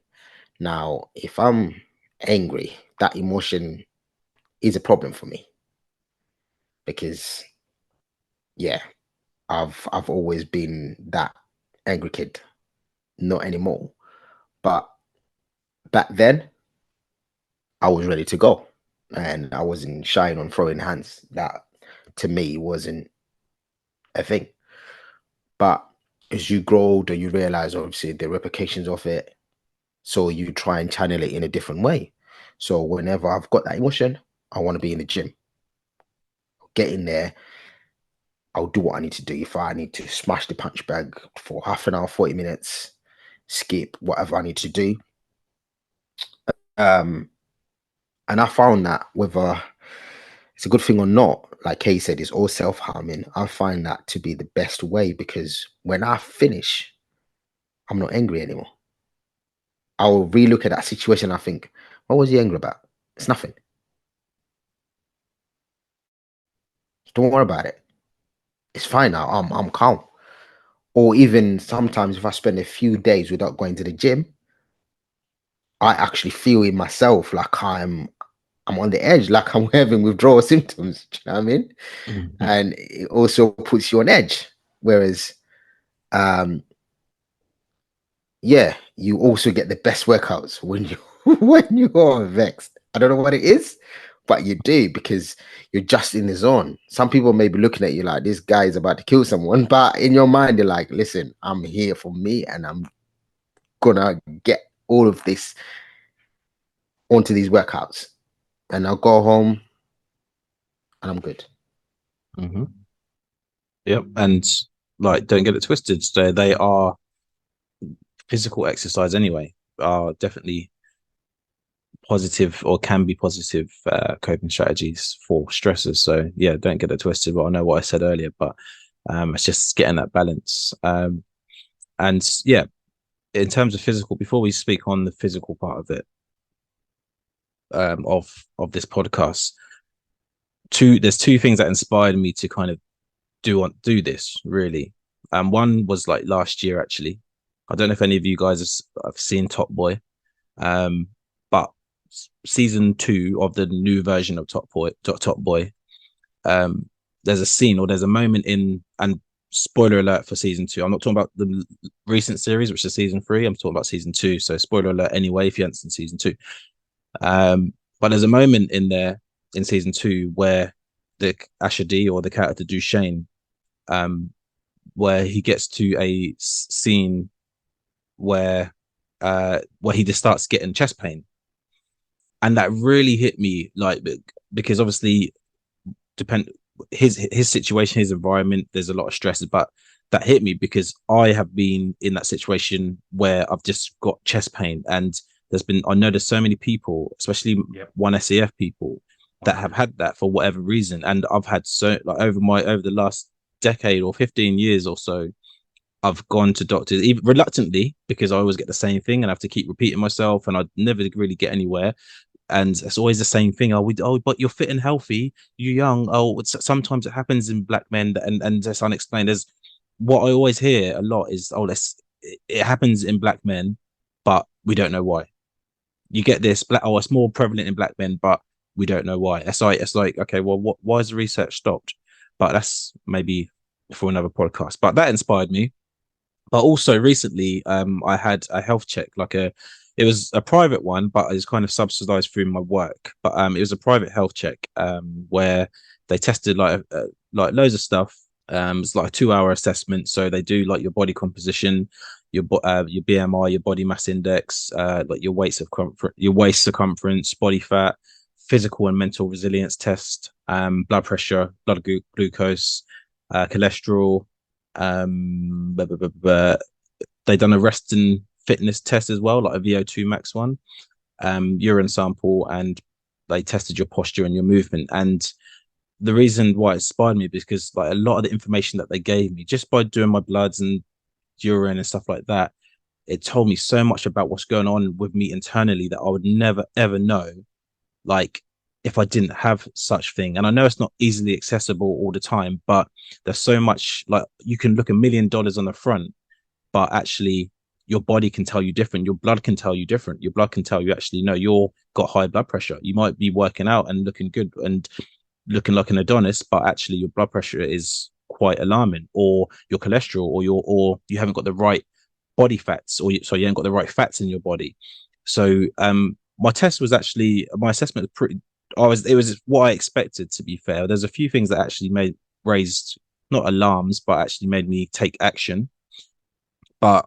Now, if I'm angry, that emotion is a problem for me, because yeah, I've always been that angry kid. Not anymore, but back then I was ready to go, and I wasn't shying on throwing hands. That to me wasn't a thing. But as you grow older, you realize obviously the repercussions of it. So you try and channel it in a different way. So whenever I've got that emotion, I want to be in the gym. Get in there. I'll do what I need to do. If I need to smash the punch bag for half an hour, 40 minutes, skip whatever I need to do. And I found that whether it's a good thing or not, like Kay said, it's all self-harming. I find that to be the best way, because when I finish, I'm not angry anymore. I'll relook at that situation. I think, what was he angry about? It's nothing. Don't worry about it. It's fine now. I'm calm. Or even sometimes if I spend a few days without going to the gym, I actually feel in myself like I'm on the edge, like I'm having withdrawal symptoms. Do you know what I mean? And it also puts you on edge. Whereas yeah, you also get the best workouts when you when you are vexed. I don't know what it is, but you do because you're just in the zone. Some people may be looking at you like this guy is about to kill someone, but in your mind, you're like, listen, I'm here for me and I'm gonna get all of this onto these workouts. And I'll go home and I'm good. Mm-hmm. Yep. And like, don't get it twisted. So they are physical exercise anyway, are definitely positive or can be positive coping strategies for stressors. So yeah, don't get it twisted. But I know what I said earlier, but it's just getting that balance. And yeah, in terms of physical, before we speak on the physical part of it, of this podcast, there's two things that inspired me to kind of do this really. One was like last year actually. I don't know if any of you guys have seen Top Boy, but season 2 of the new version of Top Boy, there's a scene or there's a moment in, and spoiler alert for season 2. I'm not talking about the recent series, which is season 3. I'm talking about season 2. So spoiler alert anyway if you haven't seen season 2. But there's a moment in there in season 2 where the Asher D, or the character Duchesne, where he gets to a scene where he just starts getting chest pain, and that really hit me, like, because obviously depend his situation, his environment, there's a lot of stresses, but that hit me because I have been in that situation where I've just got chest pain, and I know there's so many people, especially one SAF people, that have had that for whatever reason. And I've had over the last decade or 15 years or so, I've gone to doctors, even reluctantly, because I always get the same thing and I have to keep repeating myself and I never really get anywhere. And it's always the same thing. But you're fit and healthy, you're young. Sometimes it happens in black men, and it's unexplained. There's what I always hear a lot is, it happens in black men, but we don't know why. You get this it's more prevalent in black men, but we don't know why. It's like okay, well, why is the research stopped? But that's maybe for another podcast. But that inspired me. But also recently, I had a health check, it was a private one, but it's kind of subsidized through my work. But it was a private health check, where they tested like loads of stuff. It's like a 2-hour assessment. So they do like your body composition, your BMI, your body mass index, like your waist circumference, body fat, physical and mental resilience test, blood pressure, blood glucose, cholesterol. They done a rest and fitness test as well, like a VO2 max one, urine sample, and they tested your posture and your movement. And the reason why it inspired me is because like a lot of the information that they gave me just by doing my bloods and urine and stuff like that, it told me so much about what's going on with me internally that I would never ever know, like, if I didn't have such thing. And I know it's not easily accessible all the time, but there's so much, like, you can look $1 million on the front, but actually your body can tell you different. Your blood can tell you different. Your blood can tell you, actually, no, you're got high blood pressure. You might be working out and looking good and looking like an Adonis, but actually your blood pressure is quite alarming, or your cholesterol, or you haven't got the right body fats, so you haven't got the right fats in your body. So my assessment was pretty, it was what I expected, to be fair. There's a few things that actually raised not alarms, but actually made me take action. But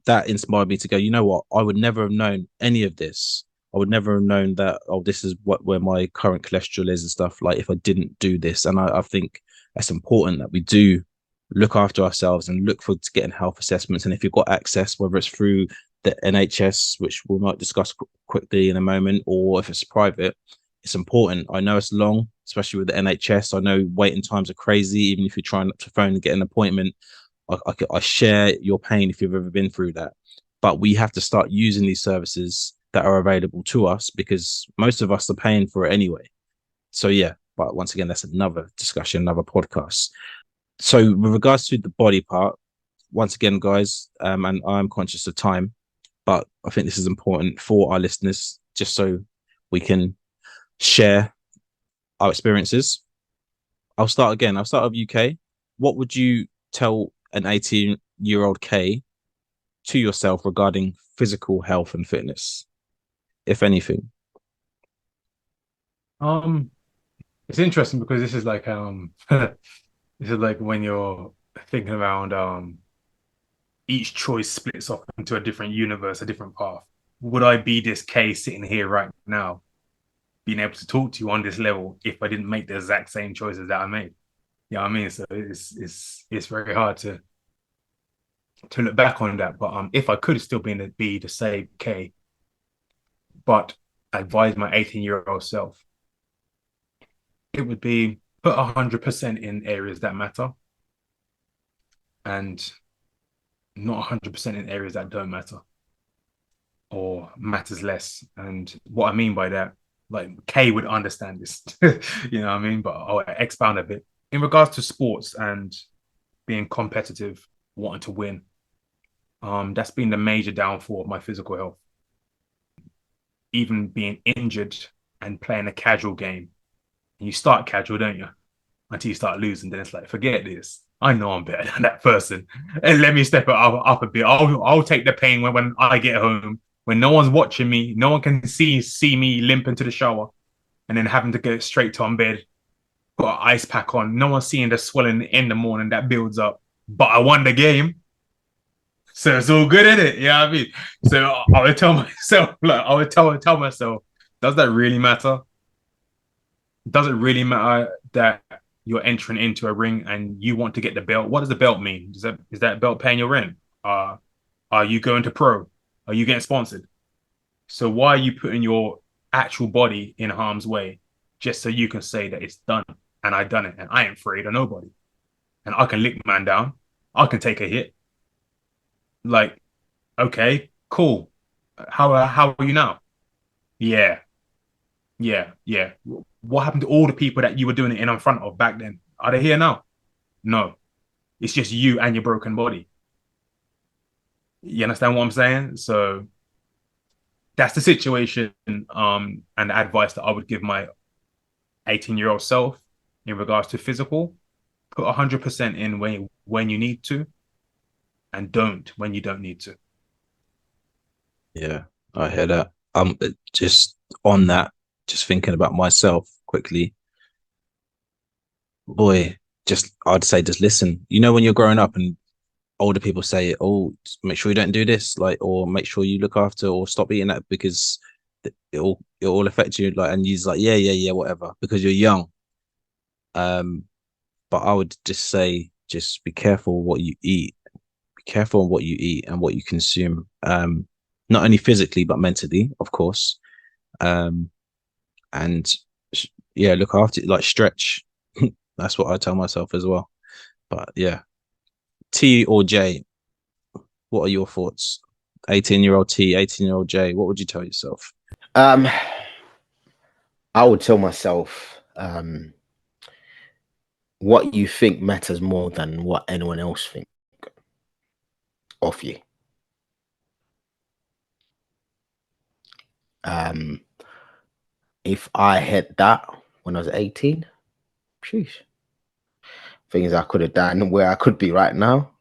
that inspired me to go, you know what, I would never have known any of this. I would never have known that, this is where my current cholesterol is and stuff, like, if I didn't do this. And I think it's important that we do look after ourselves and look for getting health assessments. And if you've got access, whether it's through the NHS, which we might discuss quickly in a moment, or if it's private, it's important. I know it's long, especially with the NHS. I know waiting times are crazy, even if you're trying to phone and get an appointment. I share your pain if you've ever been through that. But we have to start using these services that are available to us, because most of us are paying for it anyway. So yeah, but once again, that's another discussion, another podcast. So with regards to the body part, once again, guys, and I'm conscious of time, but I think this is important for our listeners, just so we can share our experiences. I'll start with UK. What would you tell an 18-year-old K to yourself regarding physical health and fitness, if anything? It's interesting because this is like this is like when you're thinking around each choice splits off into a different universe, a different path. Would I be this case sitting here right now, being able to talk to you on this level if I didn't make the exact same choices that I made? You know what I mean? So it's very hard to look back on that. But if I could still be the same K, but advise my 18-year-old self, it would be put 100% in areas that matter and not 100% in areas that don't matter or matters less. And what I mean by that, like Kay would understand this, you know what I mean? But I'll expound a bit. In regards to sports and being competitive, wanting to win, that's been the major downfall of my physical health. Even being injured and playing a casual game. You start casual, don't you? Until you start losing, then it's like, forget this. I know I'm better than that person, and let me step it up a bit. I'll take the pain when I get home, when no one's watching me, no one can see me limping to the shower, and then having to go straight to on bed, put an ice pack on. No one's seeing the swelling in the morning that builds up, but I won the game, so it's all good, isn't it? You know what I mean? So I would tell myself, like, I would tell myself, does that really matter? Does it really matter that you're entering into a ring and you want to get the belt? What does the belt mean? Is that belt paying your rent? Are you going to pro? Are you getting sponsored? So why are you putting your actual body in harm's way just so you can say that it's done and I done it and I ain't afraid of nobody and I can lick man down, I can take a hit. Like, okay, cool. How are you now? Yeah, yeah. What happened to all the people that you were doing it in front of back then? Are they here now? No. It's just you and your broken body. You understand what I'm saying? So that's the situation and the advice that I would give my 18-year-old self in regards to physical. Put 100% in when you need to and don't when you don't need to. Yeah, I hear that. Just on that, just thinking about myself quickly. Boy, I'd say just listen. You know, when you're growing up and older people say, "Oh, just make sure you don't do this," like, or make sure you look after, or stop eating that because it'll affect you. Like, and you're like, yeah, whatever, because you're young. But I would just say, just be careful what you eat. Be careful on what you eat and what you consume. Not only physically but mentally, of course. Um, and yeah, look after it, like stretch. That's what I tell myself as well. But yeah, T or J, what are your thoughts? 18-year-old T, 18-year-old J, what would you tell yourself? I would tell myself what you think matters more than what anyone else think of you. If I had that when I was 18, sheesh, things I could have done where I could be right now,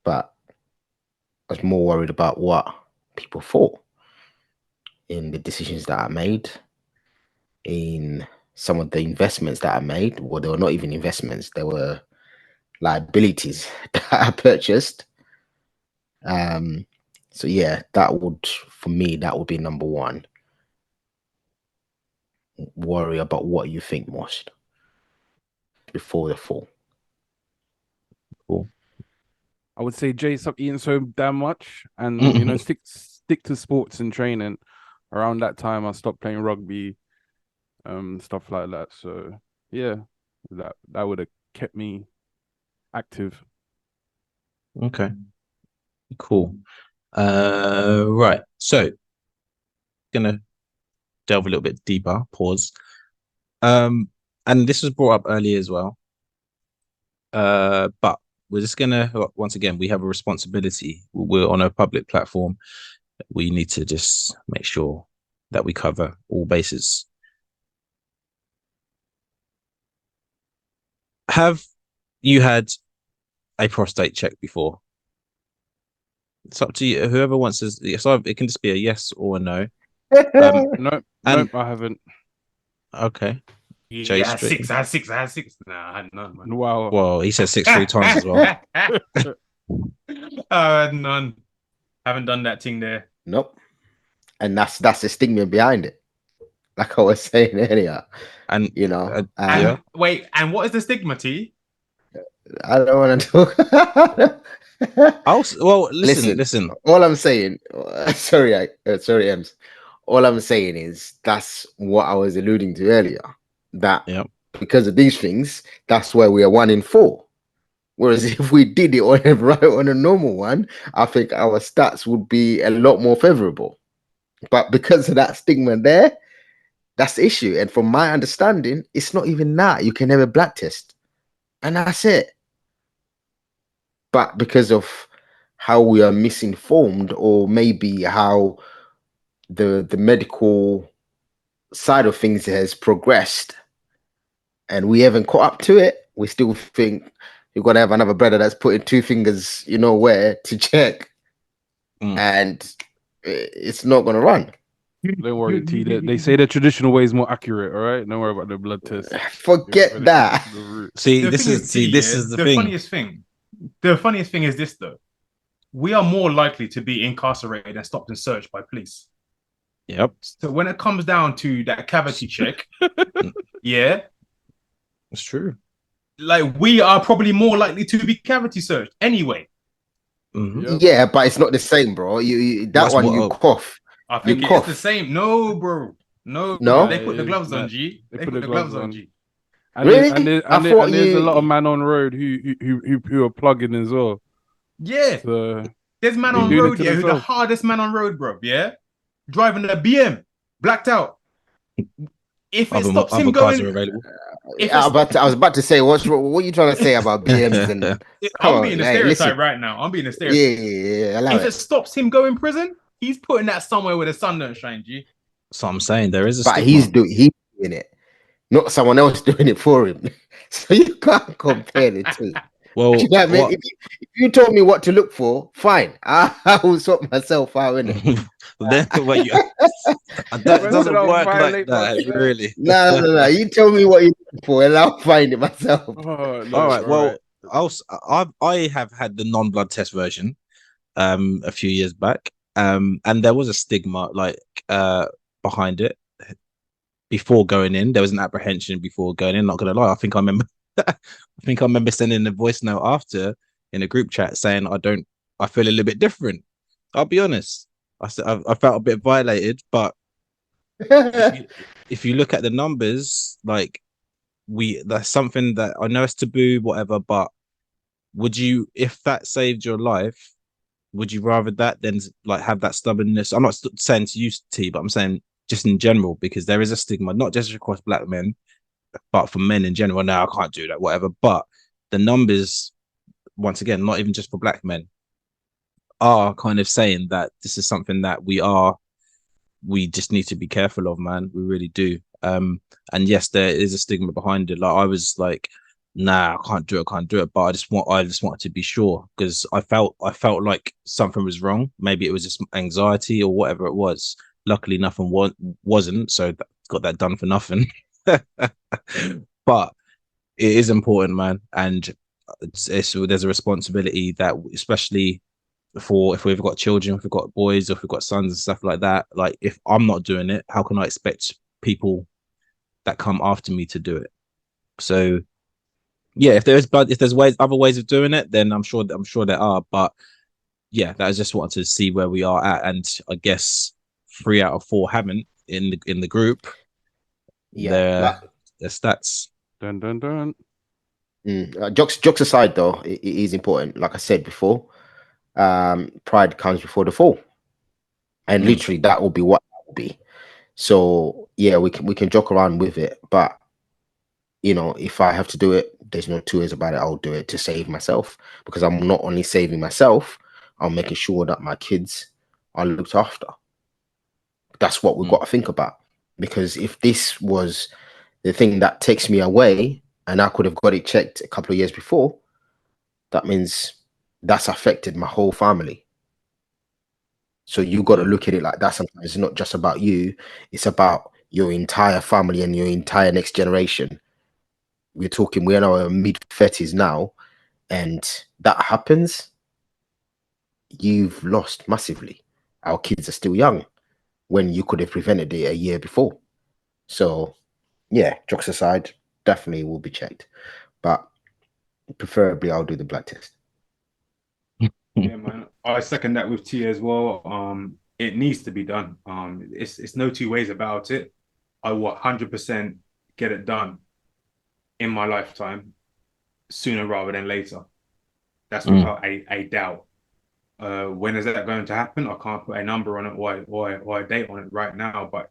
but I was more worried about what people thought in the decisions that I made, in some of the investments that I made. Well, they were not even investments, they were liabilities that I purchased. So yeah, that would, for me, that would be number one. Worry about what you think most before the fall. Cool. I would say, Jay, stop eating so damn much, and stick to sports and training. Around that time, I stopped playing rugby, stuff like that. So yeah, that would have kept me active. Okay, cool. Right. So, gonna delve a little bit deeper. Pause. And this was brought up earlier as well. But we're just gonna once again, we have a responsibility. We're on a public platform. We need to just make sure that we cover all bases. Have you had a prostate check before? It's up to you. Whoever wants to. So it can just be a yes or a no. Nope, And- I haven't. Okay. Jay Yeah, I had Street. six. I had six. I had six. Nah, I had none, man. Wow. Well, he said 6 3 times as well. I had none. Haven't done that thing there. Nope. And that's the stigma behind it. Like I was saying earlier, And you know. And yeah. wait, and what is the stigma, T? I don't want to talk. Well, listen. All I'm saying, sorry, Ems. All I'm saying is that's what I was alluding to earlier. That Yep. because of these things, that's where we are 1 in 4. Whereas if we did it on a normal one, I think our stats would be a lot more favorable. But because of that stigma there, that's the issue. And from my understanding, it's not even that. You can have a blood test, and that's it. But because of how we are misinformed, or maybe how the medical side of things has progressed, and we haven't caught up to it, we still think you've got to have another brother that's putting 2 fingers, you know where, to check, and it's not going to run. Don't worry, T. They say the traditional way is more accurate. All right, don't worry about the blood test. Forget that. See, The this thing is T, this yeah, is the thing. funniest thing. The funniest thing is this though. We are more likely to be incarcerated and stopped and searched by police. Yep. So when it comes down to that cavity check, yeah, It's true. like we are probably more likely to be cavity searched anyway. Mhm. Yep. Yeah, but it's not the same, bro. You that That's one what- you cough. I think You it's cough. the same. No, bro. No, No? they put the gloves on, Nah, G. they They put put the the gloves gloves on, on. G. And Really? there's a lot of man on road who are plugging as well. Yeah. So There's man They on doing it road, to yeah, who's the themselves. hardest man on road, bro. Yeah. Driving a BM, blacked out. If it stops him other cars are going, available. if I it's, was about to say, what's wrong? What are you trying to say about BMs? And come I'm on, being a hey, stereotype listen. right now. I'm being a Yeah, stereotype. yeah, allow If it it. stops him going prison, he's putting that somewhere where the sun don't shine, G. So I'm saying there is a But stigma. he's doing it, not someone else doing it for him. So you can't compare the two. Well, Do you know what I mean? what- If you told me what to look for, fine. I will sort myself out in it. then well, that Man doesn't said, "I'll work like violate that, myself." really. No. You tell me what you look for, and I'll find it myself. Oh, no, All right. Well, right. I have had the non-blood test version a few years back, and there was a stigma behind it before going in. There was an apprehension before going in. Not gonna lie, I think I remember sending a voice note after in a group chat saying I feel a little bit different. I'll be honest. I said I felt a bit violated, but if you look at the numbers, like that's something that I know it's taboo, whatever, but would you, if that saved your life, would you rather that than like have that stubbornness? I'm not saying to you, T, but I'm saying just in general, because there is a stigma, not just across black men, but for men in general. Now I can't do that, whatever. But the numbers, once again, not even just for black men, are kind of saying that this is something that we just need to be careful of, man. We really do. And yes, there is a stigma behind it. Like I was like, nah, I can't do it. But I just wanted to be sure because I felt like something was wrong. Maybe it was just anxiety or whatever it was. Luckily, nothing wasn't. So got that done for nothing. But it is important, man. And there's a responsibility that, especially for if we've got children, if we've got boys, or if we've got sons and stuff like that. Like, if I'm not doing it, how can I expect people that come after me to do it? So, yeah, if there's other ways of doing it, then I'm sure there are. But yeah, that I just wanted to see where we are at, and I guess 3 out of 4 haven't in the group. Yeah, their stats. Dun dun dun. Jokes aside, though, it is important. Like I said before, pride comes before the fall, and literally that will be what it will be. So yeah, we can joke around with it, but you know, if I have to do it, there's no two ways about it. I'll do it to save myself, because I'm not only saving myself, I'm making sure that my kids are looked after. That's what we've got to think about, because if this was the thing that takes me away and I could have got it checked a couple of years before, that means that's affected my whole family. So you got to look at it like that. Sometimes it's not just about you; it's about your entire family and your entire next generation. We're talking, we're in our mid-30s now, and that happens, you've lost massively. Our kids are still young when you could have prevented it a year before. So, yeah, jokes aside, definitely will be checked, but preferably I'll do the blood test. Yeah, man. I second that with T as well. It needs to be done. It's no two ways about it. I will 100% get it done in my lifetime, sooner rather than later. That's without a doubt. When is that going to happen? I can't put a number on it or a date on it right now, but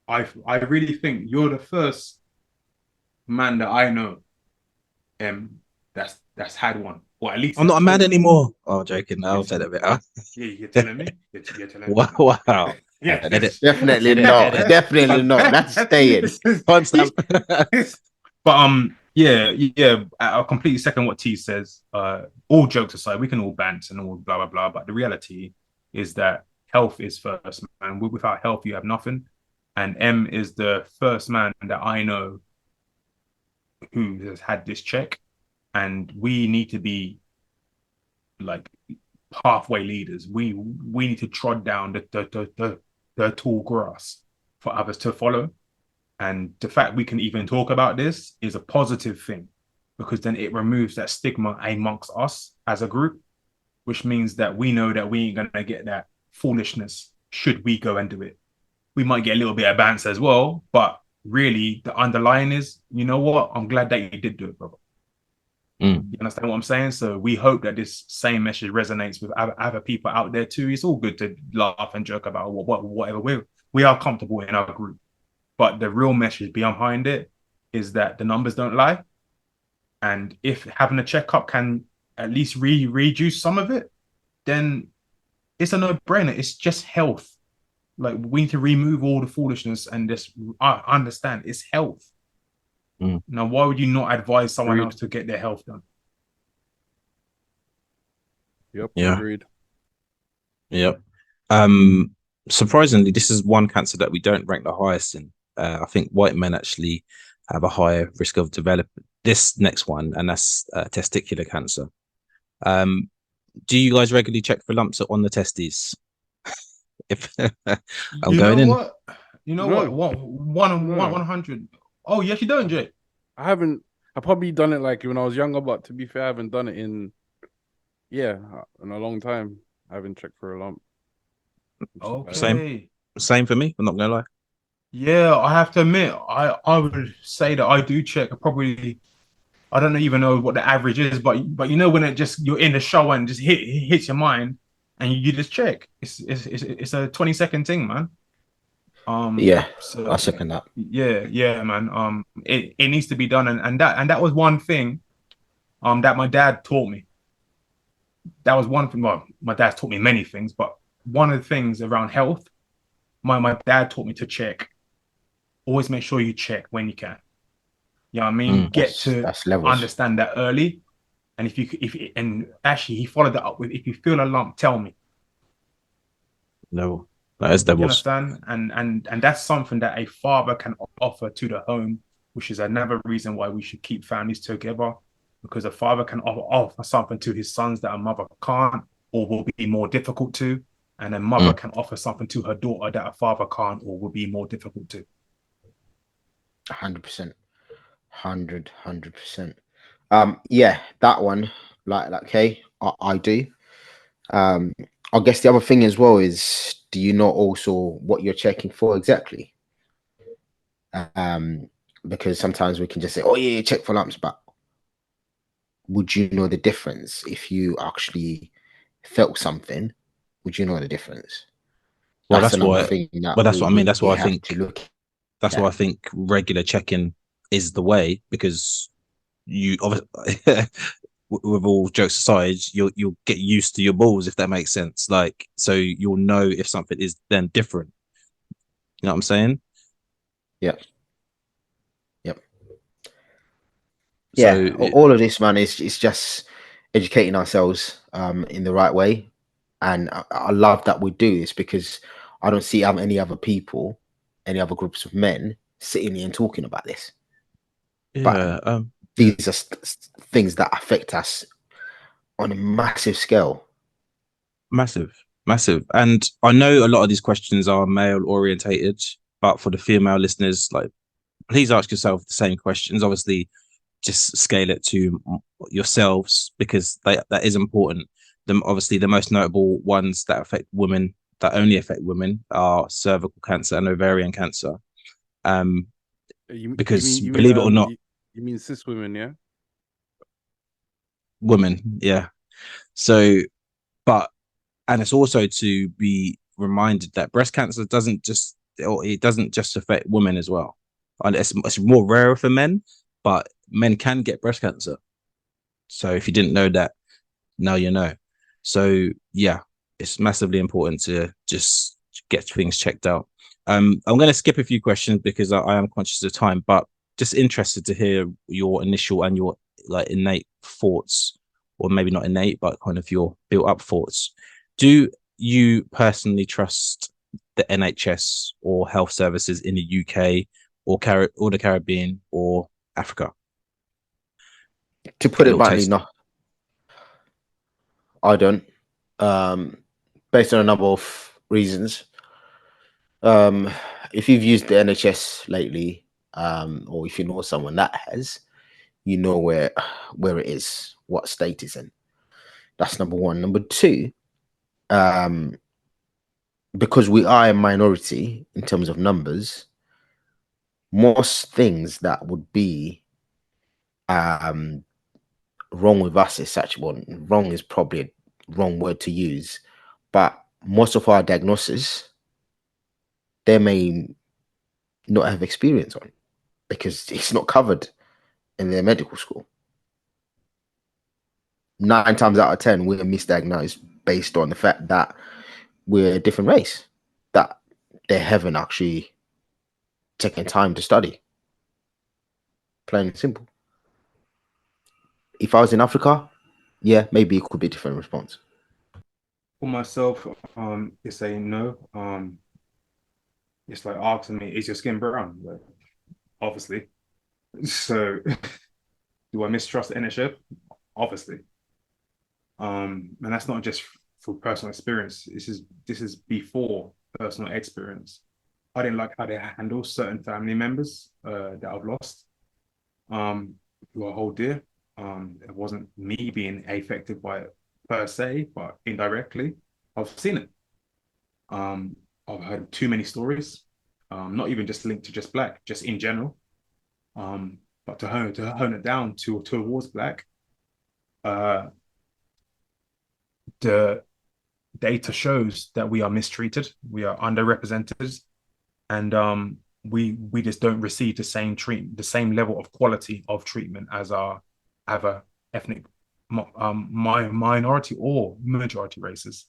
I really think you're the first man that I know that's had one, or at least I'm not a man thought. anymore. Oh, joking. I'll take that bit out. Yeah, you're telling me. You're telling me. Wow. Yeah, Edit. Definitely Edit, not. edit. Definitely not. That's staying. Timestamp. But yeah, I completely second what T says. All jokes aside, we can all bant and all blah blah blah, but the reality is that health is first, man. Without health, you have nothing. And M is the first man that I know who has had this check, and we need to be like pathway leaders. We need to trod down the tall grass for others to follow. And the fact we can even talk about this is a positive thing, because then it removes that stigma amongst us as a group, which means that we know that we ain't gonna get that foolishness should we go and do it. We might get a little bit of bounce as well, but really the underlying is, you know what? I'm glad that you did do it, brother. You understand what I'm saying? So we hope that this same message resonates with other people out there too. It's all good to laugh and joke about whatever. We are comfortable in our group. But the real message behind it is that the numbers don't lie. And if having a checkup can at least reduce some of it, then it's a no-brainer. It's just health. Like, we need to remove all the foolishness and just understand it's health. Now, why would you not advise someone else to get their health done? Yep. Yeah. Agreed. Yep. Surprisingly, this is one cancer that we don't rank the highest in. I think white men actually have a higher risk of developing this next one, and that's testicular cancer. Do you guys regularly check for lumps on the testes? If I'm going in. You know No. what? 100. Oh, yes, you don't, Jay. I haven't. I probably done it like when I was younger, but to be fair, I haven't done it in a long time. I haven't checked for a lump. Okay. Same for me. I'm not gonna lie. Yeah, I have to admit, I would say that I do check. I don't even know what the average is, but you know when it just you're in the show and just hits your mind, and you just check. It's a 20-second thing, man. Yeah, So I second that. yeah, man. It needs to be done, and that was one thing, that my dad taught me. That was one thing. Well, my dad taught me many things, but one of the things around health, my dad taught me to check. Always make sure you check when you can. You know what I mean? That's levels. Understand that early. And and actually he followed that up with, if you feel a lump, tell me. No, that is You devils. understand? And that's something that a father can offer to the home, which is another reason why we should keep families together, because a father can offer something to his sons that a mother can't, or will be more difficult to, and a mother can offer something to her daughter that a father can't, or will be more difficult to. 100%. 100%. Yeah, that one, like okay, I do. I guess the other thing as well is, do you know also what you're checking for exactly? Because sometimes we can just say, oh yeah, check for lumps, but would you know the difference if you actually felt something? Would you know the difference? Well, That's that's another why. thing that Well, that's what I mean. That's we why I have think. to look. That's why I think regular checking is the way, because you obviously, with all jokes aside, you'll get used to your balls, if that makes sense. Like, so you'll know if something is then different. You know what I'm saying? Yep. So Yeah, all of this, man, is just educating ourselves in the right way. And I love that we do this, because I don't see any other people, any other groups of men sitting here and talking about this. But these are things that affect us on a massive scale. Massive. And I know a lot of these questions are male orientated, but for the female listeners, like, please ask yourself the same questions. Obviously, just scale it to yourselves, because that is important. Obviously, the most notable ones that only affect women are cervical cancer and ovarian cancer. Because believe it or not, you mean cis women, yeah? Women, yeah. So, and it's also to be reminded that breast cancer doesn't just affect women as well. And it's more rare for men, but men can get breast cancer. So if you didn't know that, now you know. So yeah, it's massively important to just get things checked out. I'm going to skip a few questions because I am conscious of time, but just interested to hear your initial and your like innate thoughts, or maybe not innate, but kind of your built-up thoughts. Do you personally trust the NHS or health services in the UK or the Caribbean or Africa? To put it mildly, no, I don't. Based on a number of reasons. If you've used the NHS lately, or if you know someone that has, you know where it is, what state it's in. That's number one. Number two, because we are a minority in terms of numbers, most things that would be wrong with us is such one. Wrong is probably a wrong word to use, but most of our diagnosis, they may not have experience on, because it's not covered in their medical school. 9 times out of 10, we're misdiagnosed based on the fact that we're a different race, that they haven't actually taken time to study. Plain and simple. If I was in Africa, yeah, maybe it could be a different response. For myself, it's a no. It's like asking me, is your skin brown? Like, obviously. So do I mistrust the NHS? Obviously. And that's not just for personal experience. This is before personal experience. I didn't like how they handle certain family members that I've lost, who I hold dear. It wasn't me being affected by it per se, but indirectly, I've seen it. I've heard too many stories, not even just linked to just Black, just in general. But to hone it down towards Black, the data shows that we are mistreated, we are underrepresented, and we just don't receive the same treatment, the same level of quality of treatment as our other ethnic minority or majority races.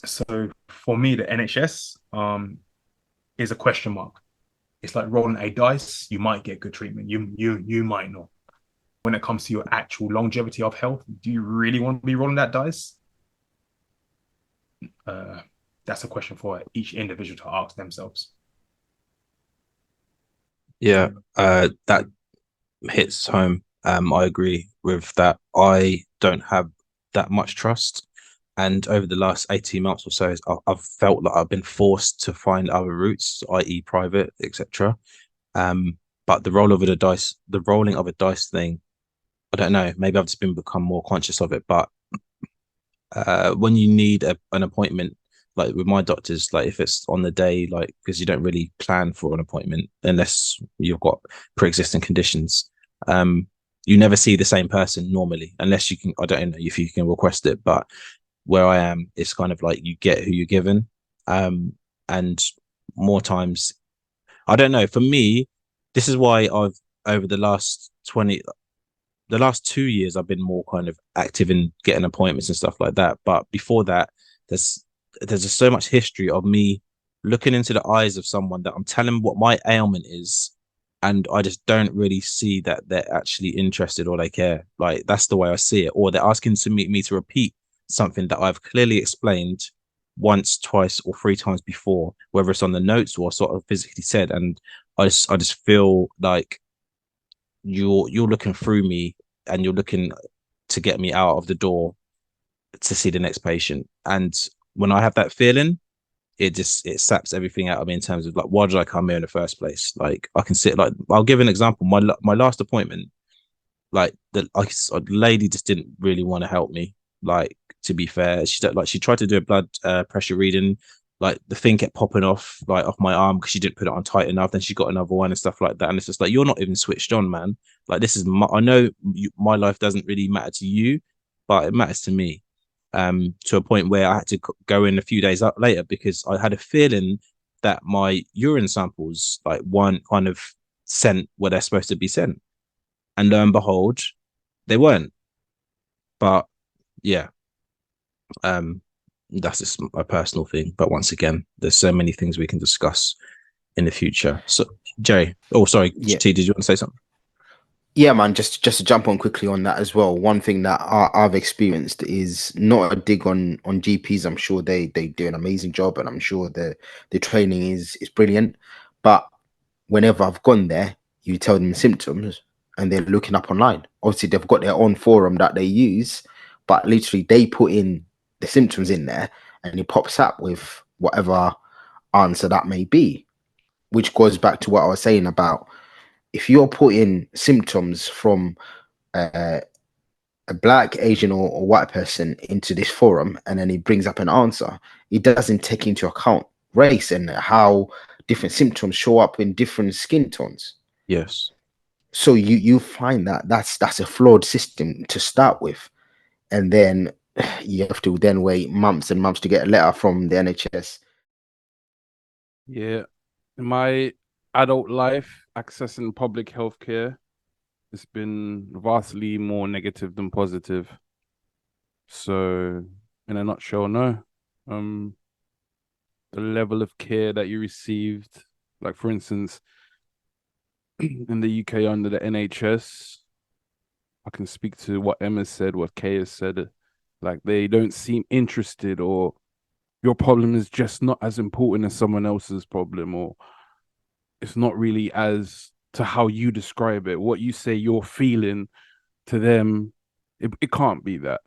So for me, the NHS is a question mark. It's like rolling a dice. You might get good treatment. You might not. When it comes to your actual longevity of health, do you really want to be rolling that dice? That's a question for each individual to ask themselves. Yeah, that hits home. I agree with that. I don't have that much trust, and over the last 18 months or so, I've felt like I've been forced to find other routes, i.e., private, etc. But the rolling of a dice thing, I don't know. Maybe I've just become more conscious of it. But when you need an appointment, like with my doctors, like if it's on the day, like because you don't really plan for an appointment unless you've got pre-existing conditions. You never see the same person normally, unless you can. I don't know if you can request it, but where I am, it's kind of like you get who you're given. And more times, I don't know. For me, this is why I've over the last 2 years, I've been more kind of active in getting appointments and stuff like that. But before that, there's just so much history of me looking into the eyes of someone that I'm telling what my ailment is, and I just don't really see that they're actually interested or they care. Like that's the way I see it. Or they're asking to meet me to repeat something that I've clearly explained once, twice, or three times before, whether it's on the notes or sort of physically said, and I just feel like you're looking through me and you're looking to get me out of the door to see the next patient. And when I have that feeling, it saps everything out of me in terms of like, why did I come here in the first place? Like, I can sit, like, I'll give an example. My last appointment, like the lady just didn't really want to help me. Like, to be fair, she tried to do a blood pressure reading, like the thing kept popping off like off my arm because she didn't put it on tight enough. Then she got another one and stuff like that, and it's just like, you're not even switched on, man. Like, this is I know my life doesn't really matter to you, but it matters to me. To a point where I had to go in a few days later because I had a feeling that my urine samples like weren't kind of sent where they're supposed to be sent, and lo and behold, they weren't. But yeah, that's just a personal thing. But once again, there's so many things we can discuss in the future. So, Jay, oh sorry, Yeah. T, did you want to say something? Yeah, man, just to jump on quickly on that as well. One thing that I've experienced is not a dig on GPs. I'm sure they do an amazing job, and I'm sure the training is brilliant. But whenever I've gone there, you tell them symptoms, and they're looking up online. Obviously, they've got their own forum that they use, but literally they put in the symptoms in there, and it pops up with whatever answer that may be, which goes back to what I was saying about if you're putting symptoms from a black, Asian, or white person into this forum, and then it brings up an answer, it doesn't take into account race and how different symptoms show up in different skin tones. Yes. So you find that that's a flawed system to start with, and then you have to then wait months and months to get a letter from the NHS. Yeah. In my adult life, accessing public healthcare, it's been vastly more negative than positive. So, in a nutshell, no. The level of care that you received, like for instance, in the UK under the NHS, I can speak to what Emma said, what Kay has said. Like, they don't seem interested, or your problem is just not as important as someone else's problem, or it's not really as to how you describe it. What you say you're feeling to them, it can't be that.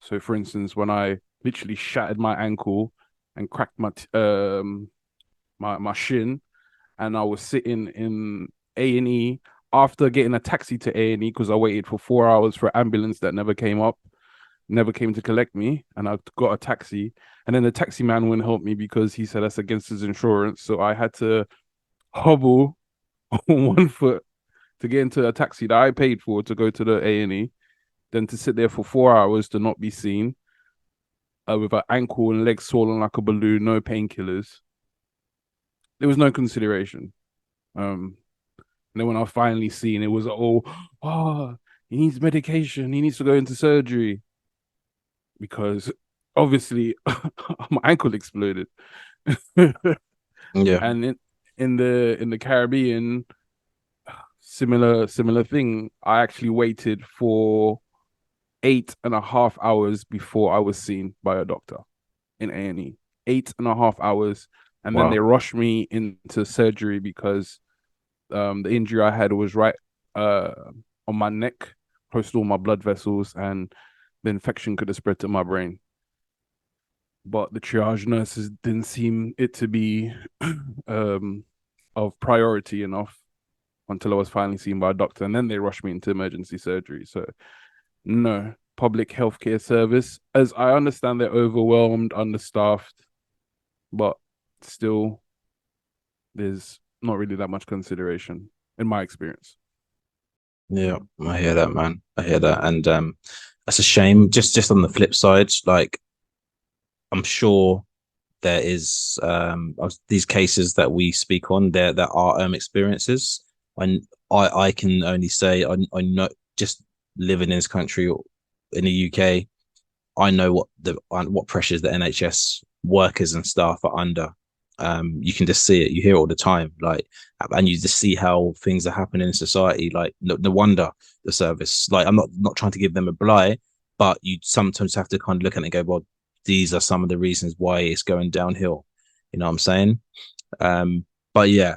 So, for instance, when I literally shattered my ankle and cracked my shin, and I was sitting in A&E after getting a taxi to A&E because I waited for 4 hours for an ambulance that never came to collect me, and I got a taxi, and then the taxi man wouldn't help me because he said that's against his insurance. So I had to hobble on one foot to get into a taxi that I paid for to go to the A&E, then to sit there for 4 hours to not be seen, with an ankle and leg swollen like a balloon, no painkillers. There was no consideration. And then when I was finally seen, it was he needs medication, he needs to go into surgery, because obviously my ankle exploded. Yeah. And in the Caribbean, similar thing. I actually waited for 8.5 hours before I was seen by a doctor in A&E. 8.5 hours, and then Wow. they rushed me into surgery because the injury I had was right on my neck, close to all my blood vessels, and the infection could have spread to my brain. But the triage nurses didn't seem it to be of priority enough until I was finally seen by a doctor, and then they rushed me into emergency surgery. So, no, public healthcare service, as I understand, they're overwhelmed, understaffed, but still, there's not really that much consideration in my experience. Yeah, I hear that, man. I hear that, and that's a shame. Just on the flip side, like, I'm sure there is these cases that we speak on there that are experiences, and I can only say I know, just living in this country or in the UK, I know what pressures the NHS workers and staff are under. You can just see it, you hear it all the time, like, and you just see how things are happening in society. Like, no wonder the service. Like, I'm not trying to give them a blight, but you sometimes have to kind of look at it and go, well, these are some of the reasons why it's going downhill. You know what I'm saying? But yeah,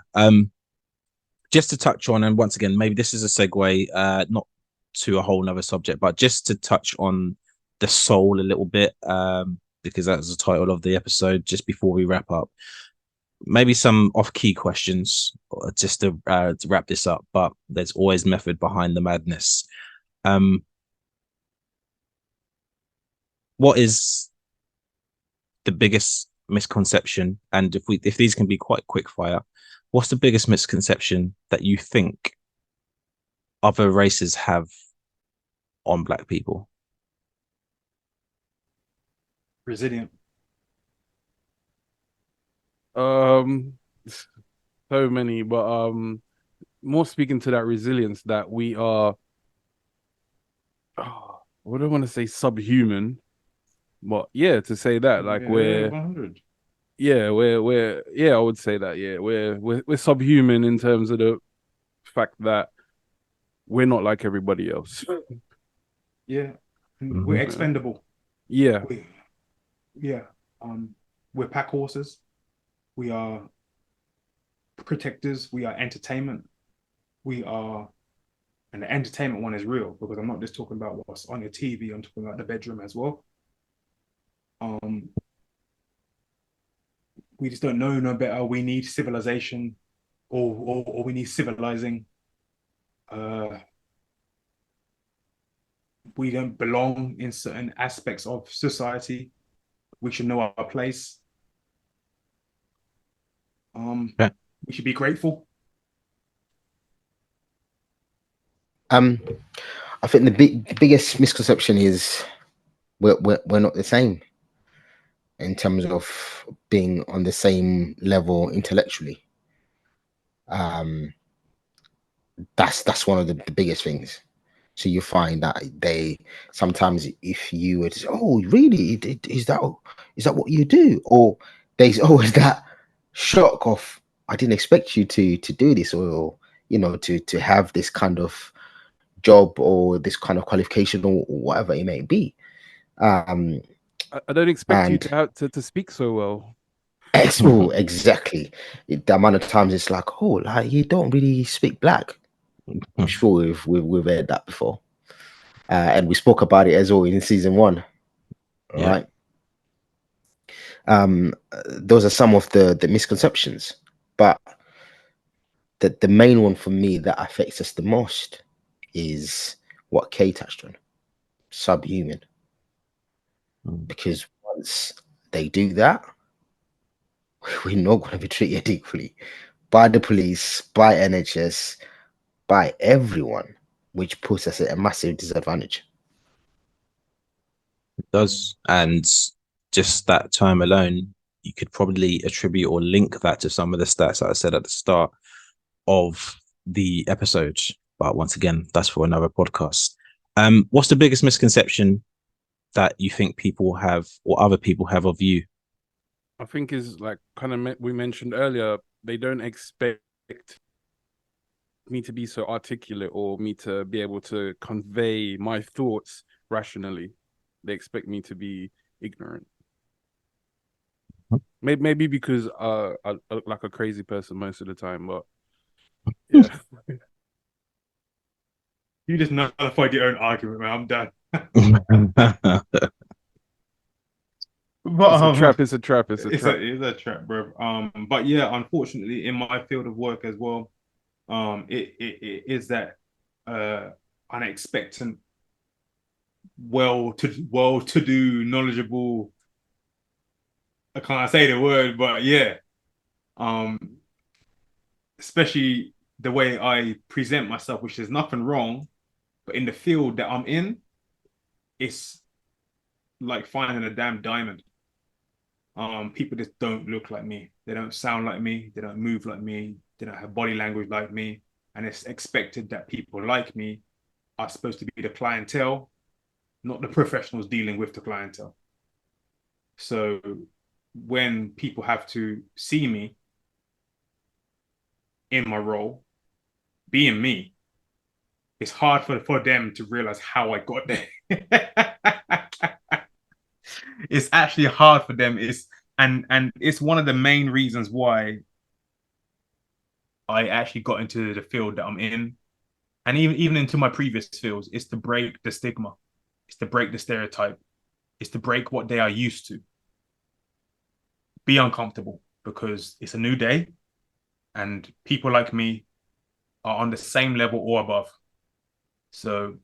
just to touch on, and once again, maybe this is a segue, not to a whole nother subject, but just to touch on the soul a little bit, because that's the title of the episode, just before we wrap up. Maybe some off-key questions just to wrap this up, but there's always method behind the madness. What is the biggest misconception? And if these can be quite quick fire, what's the biggest misconception that you think other races have on Black people? Resilient. So many, but more speaking to that resilience, that we are, what do I want to say, subhuman, but yeah, to say that, like, we're 100. yeah, we're yeah, I would say that, yeah, we're subhuman in terms of the fact that we're not like everybody else. Yeah, we're expendable. Yeah, Yeah, we're pack horses. We are protectors. We are entertainment. We are, and the entertainment one is real, because I'm not just talking about what's on your TV. I'm talking about the bedroom as well. We just don't know no better. We need civilization, or we need civilizing. We don't belong in certain aspects of society. We should know our place. Yeah. We should be grateful. I think the biggest misconception is we're not the same in terms of being on the same level intellectually. That's one of the biggest things. So you find that they sometimes, if you were to say, "Oh, really? Is that what you do?" Or there's always that shock of, "I didn't expect you to do this," or to have this kind of job or this kind of qualification or whatever it may be. I don't expect you And to have to speak so well. oh, exactly. The amount of times it's like, "Oh, like you don't really speak Black." I'm sure we've heard that before. And we spoke about it as well in season 1. All Yeah. right. Those are some of the misconceptions, but the main one for me that affects us the most is what Kay touched on: subhuman. Because once they do that, we're not going to be treated equally by the police, by NHS, by everyone, which puts us at a massive disadvantage. It does. And just that term alone, you could probably attribute or link that to some of the stats that I said at the start of the episode. But once again, that's for another podcast. What's the biggest misconception that you think people have or other people have of you? I think is like kind of we mentioned earlier, they don't expect me to be so articulate or me to be able to convey my thoughts rationally. They expect me to be ignorant. Maybe because I look like a crazy person most of the time, but yeah. You just nullified your own argument, man. I'm done. But It's a trap. It's a trap. It's a trap. It's a trap, bro. But yeah, unfortunately, in my field of work as well, it is that unexpected, well-to-do, knowledgeable. I can't say the word, but yeah. Especially the way I present myself, which is nothing wrong, but in the field that I'm in, it's like finding a damn diamond. People just don't look like me. They don't sound like me. They don't move like me. They don't have body language like me. And it's expected that people like me are supposed to be the clientele, not the professionals dealing with the clientele. So when people have to see me in my role, being me, it's hard for them to realize how I got there. It's actually hard for them. And it's one of the main reasons why I actually got into the field that I'm in, and even into my previous fields, is to break the stigma, it's to break the stereotype, it's to break what they are used to. Be uncomfortable because it's a new day, and people like me are on the same level or above. So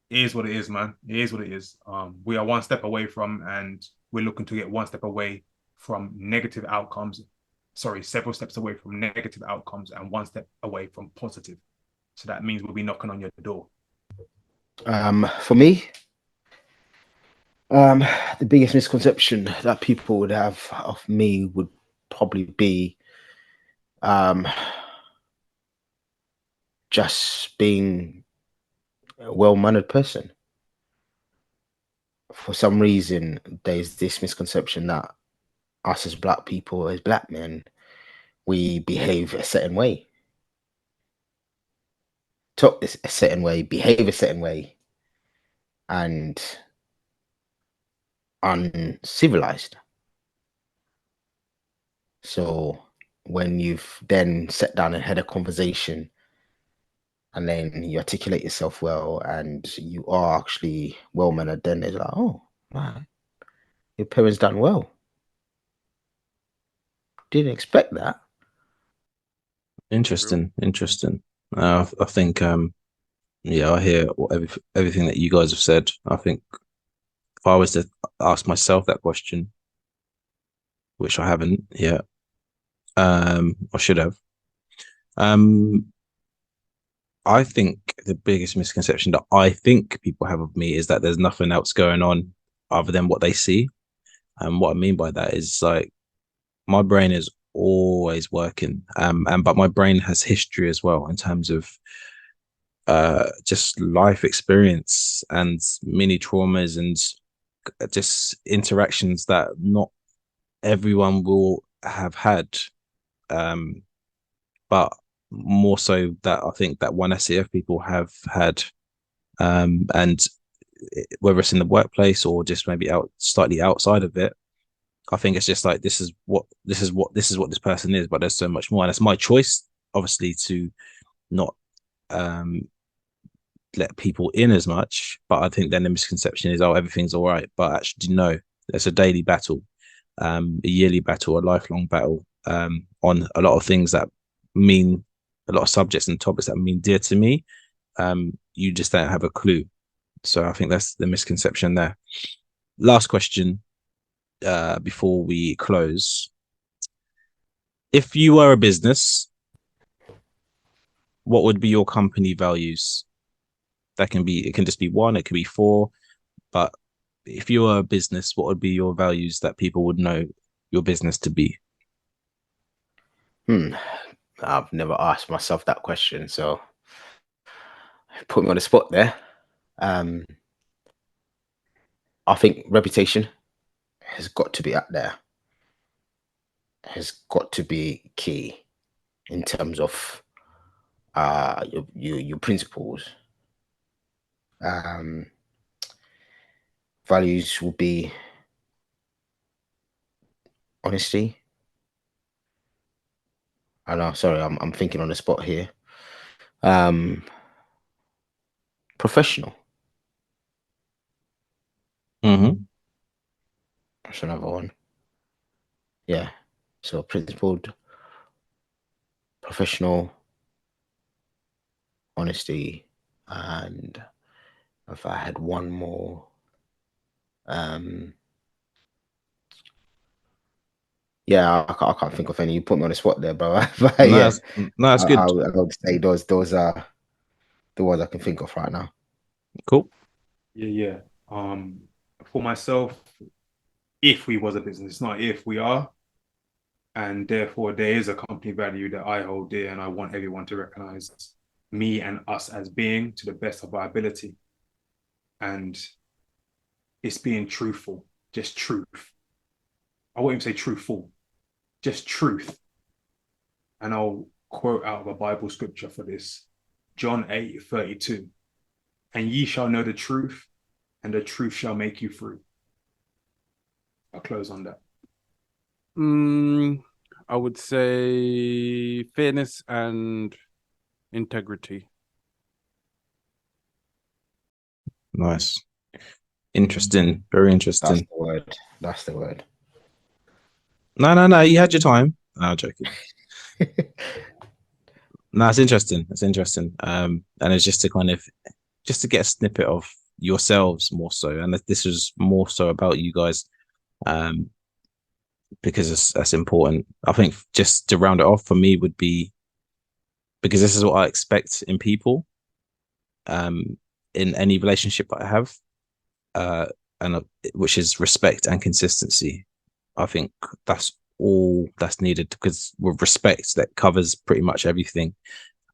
it is what it is, man. It is what it is. We are one step away from, and we're looking to get one step away from negative outcomes. Sorry, several steps away from negative outcomes and one step away from positive. So that means we'll be knocking on your door. For me, the biggest misconception that people would have of me would probably be just being a well-mannered person. For some reason, there's this misconception that us as black people, as black men, we behave a certain way, talk a certain way, behave a certain way, and uncivilized. So when you've then sat down and had a conversation, and then you articulate yourself well, and you are actually well mannered, then they're like, oh, wow, your parents done well. Didn't expect that. Interesting. I think yeah, I hear everything that you guys have said. I think if I was to ask myself that question, which I haven't yet, I should have. I think the biggest misconception that I think people have of me is that there's nothing else going on other than what they see. And what I mean by that is like my brain is always working. But my brain has history as well in terms of just life experience and mini traumas and just interactions that not everyone will have had. But more so that I think that one SEF people have had, and whether it's in the workplace or just maybe out slightly outside of it, I think it's just like this is what this person is, but there's so much more, and it's my choice, obviously, to not let people in as much. But I think then the misconception is, oh, everything's all right, but actually no, it's a daily battle, a yearly battle, a lifelong battle, on a lot of things that mean a lot of subjects and topics that mean dear to me. You just don't have a clue. So I think that's the misconception there. Last question, before we close. If you were a business, what would be your company values? It can just be one, it could be four, but if you were a business, what would be your values that people would know your business to be? I've never asked myself that question, so put me on the spot there. I think reputation has got to be up there, has got to be key in terms of your principles. Values will be honesty. I know, sorry, I'm thinking on the spot here. Professional. Mm-hmm. That's another one. Yeah. So principled, professional, honesty, and if I had one more, yeah, I can't think of any. You put me on the spot there, bro. But yeah, No, it's good. I would say those are the ones I can think of right now. Cool. Yeah. For myself, if we was a business, it's not if we are, and therefore there is a company value that I hold dear, and I want everyone to recognize me and us as being to the best of our ability, and it's being truthful, just truth. I won't even say truthful, just truth. And I'll quote out of a Bible scripture for this. John 8:32. And ye shall know the truth, and the truth shall make you free. I'll close on that. I would say fairness and integrity. Nice. Interesting. Very That's interesting. the word. That's the word. No. You had your time. No, I'm joking. No, it's interesting. It's interesting. And it's just to kind of just to get a snippet of yourselves more so. And this was more so about you guys. Because that's important. I think just to round it off for me would be because this is what I expect in people, in any relationship that I have, which is respect and consistency. I think that's all that's needed, because with respect that covers pretty much everything,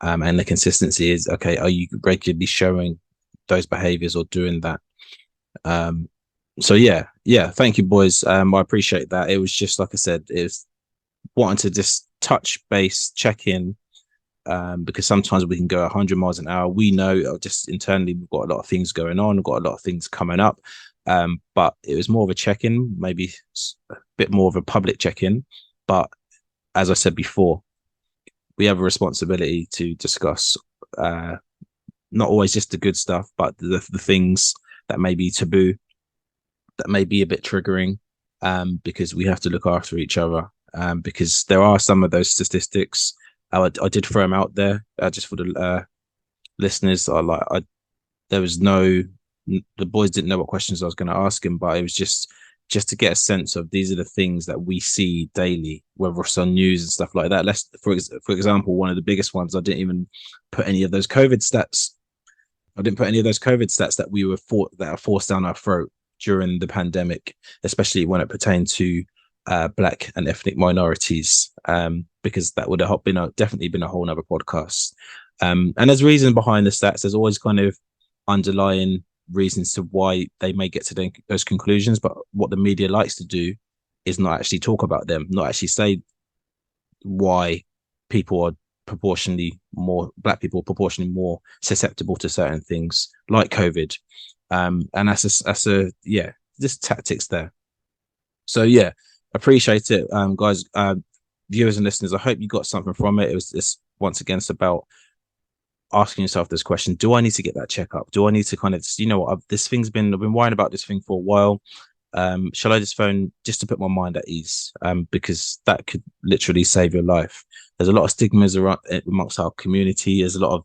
and the consistency is okay. Are you regularly showing those behaviors or doing that? So yeah, thank you, boys. I appreciate that. It was just like I said, it was wanting to just touch base, check in, because sometimes we can go 100 miles an hour. We know just internally we've got a lot of things going on, we've got a lot of things coming up, but it was more of a check-in, maybe a bit more of a public check-in. But as I said before, we have a responsibility to discuss not always just the good stuff, but the things that may be taboo, that may be a bit triggering, because we have to look after each other, because there are some of those statistics. I did throw them out there just for the listeners. There was the boys didn't know what questions I was going to ask him, but it was just to get a sense of these are the things that we see daily, whether it's on news and stuff like that. For example, one of the biggest ones, I didn't even put any of those COVID stats. That we were that are forced down our throat during the pandemic, especially when it pertained to Black and ethnic minorities, because that would have definitely been a whole nother podcast. And there's reason behind the stats. There's always kind of underlying reasons to why they may get to those conclusions, but what the media likes to do is not actually talk about them, not actually say why Black people are proportionally more susceptible to certain things like COVID. And that's just tactics there. So yeah, appreciate it, guys, viewers and listeners. I hope you got something from it. It's once again, it's about asking yourself this question: do I need to get that checkup? Do I need to kind of, I've been worrying about this thing for a while. Shall I just phone just to put my mind at ease? Because that could literally save your life. There's a lot of stigmas around amongst our community. There's a lot of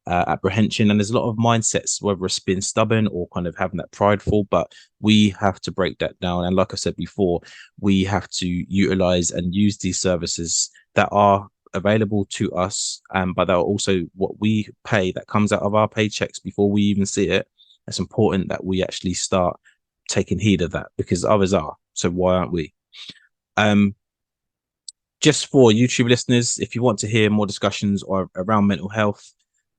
apprehension, and there's a lot of mindsets, whether it's being stubborn or kind of having that prideful, but we have to break that down. And like I said before, we have to utilize and use these services that are available to us, but that are also what we pay, that comes out of our paychecks before we even see it. It's important that we actually start taking heed of that, because others are, so why aren't we? Just for YouTube listeners, if you want to hear more discussions or around mental health,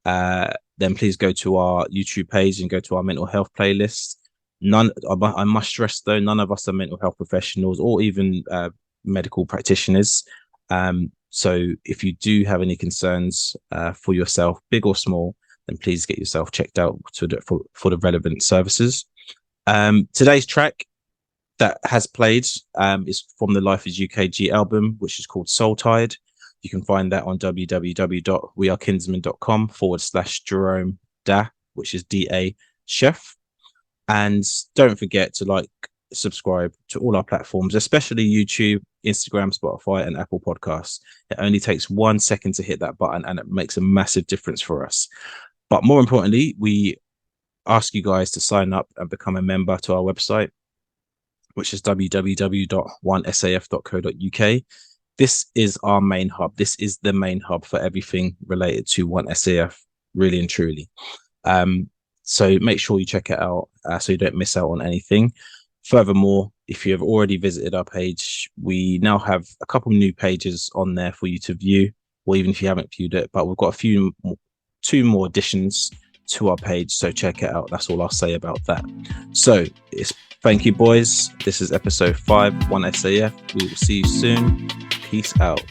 then please go to our YouTube page and go to our mental health playlist. I must stress though, none of us are mental health professionals or even medical practitioners. So if you do have any concerns for yourself, big or small, then please get yourself checked out for the relevant services. Today's track that has played is from the Life is UKG album, which is called Soul Tide. You can find that on www.wearekinsmen.com/Jerome Da, which is DA Chef. And don't forget to subscribe to all our platforms, especially YouTube, Instagram, Spotify, and Apple Podcasts. It only takes 1 second to hit that button, and it makes a massive difference for us. But more importantly, we ask you guys to sign up and become a member to our website, which is www.onesaf.co.uk. This is our main hub. This is the main hub for everything related to One SAF, really and truly. So make sure you check it out so you don't miss out on anything. Furthermore, if you have already visited our page, we now have a couple new pages on there for you to view, or even if you haven't viewed it, but we've got two more additions to our page, so check it out. That's all I'll say about that. So thank you, boys. This is episode 5, One SAF. We will see you soon. Peace out.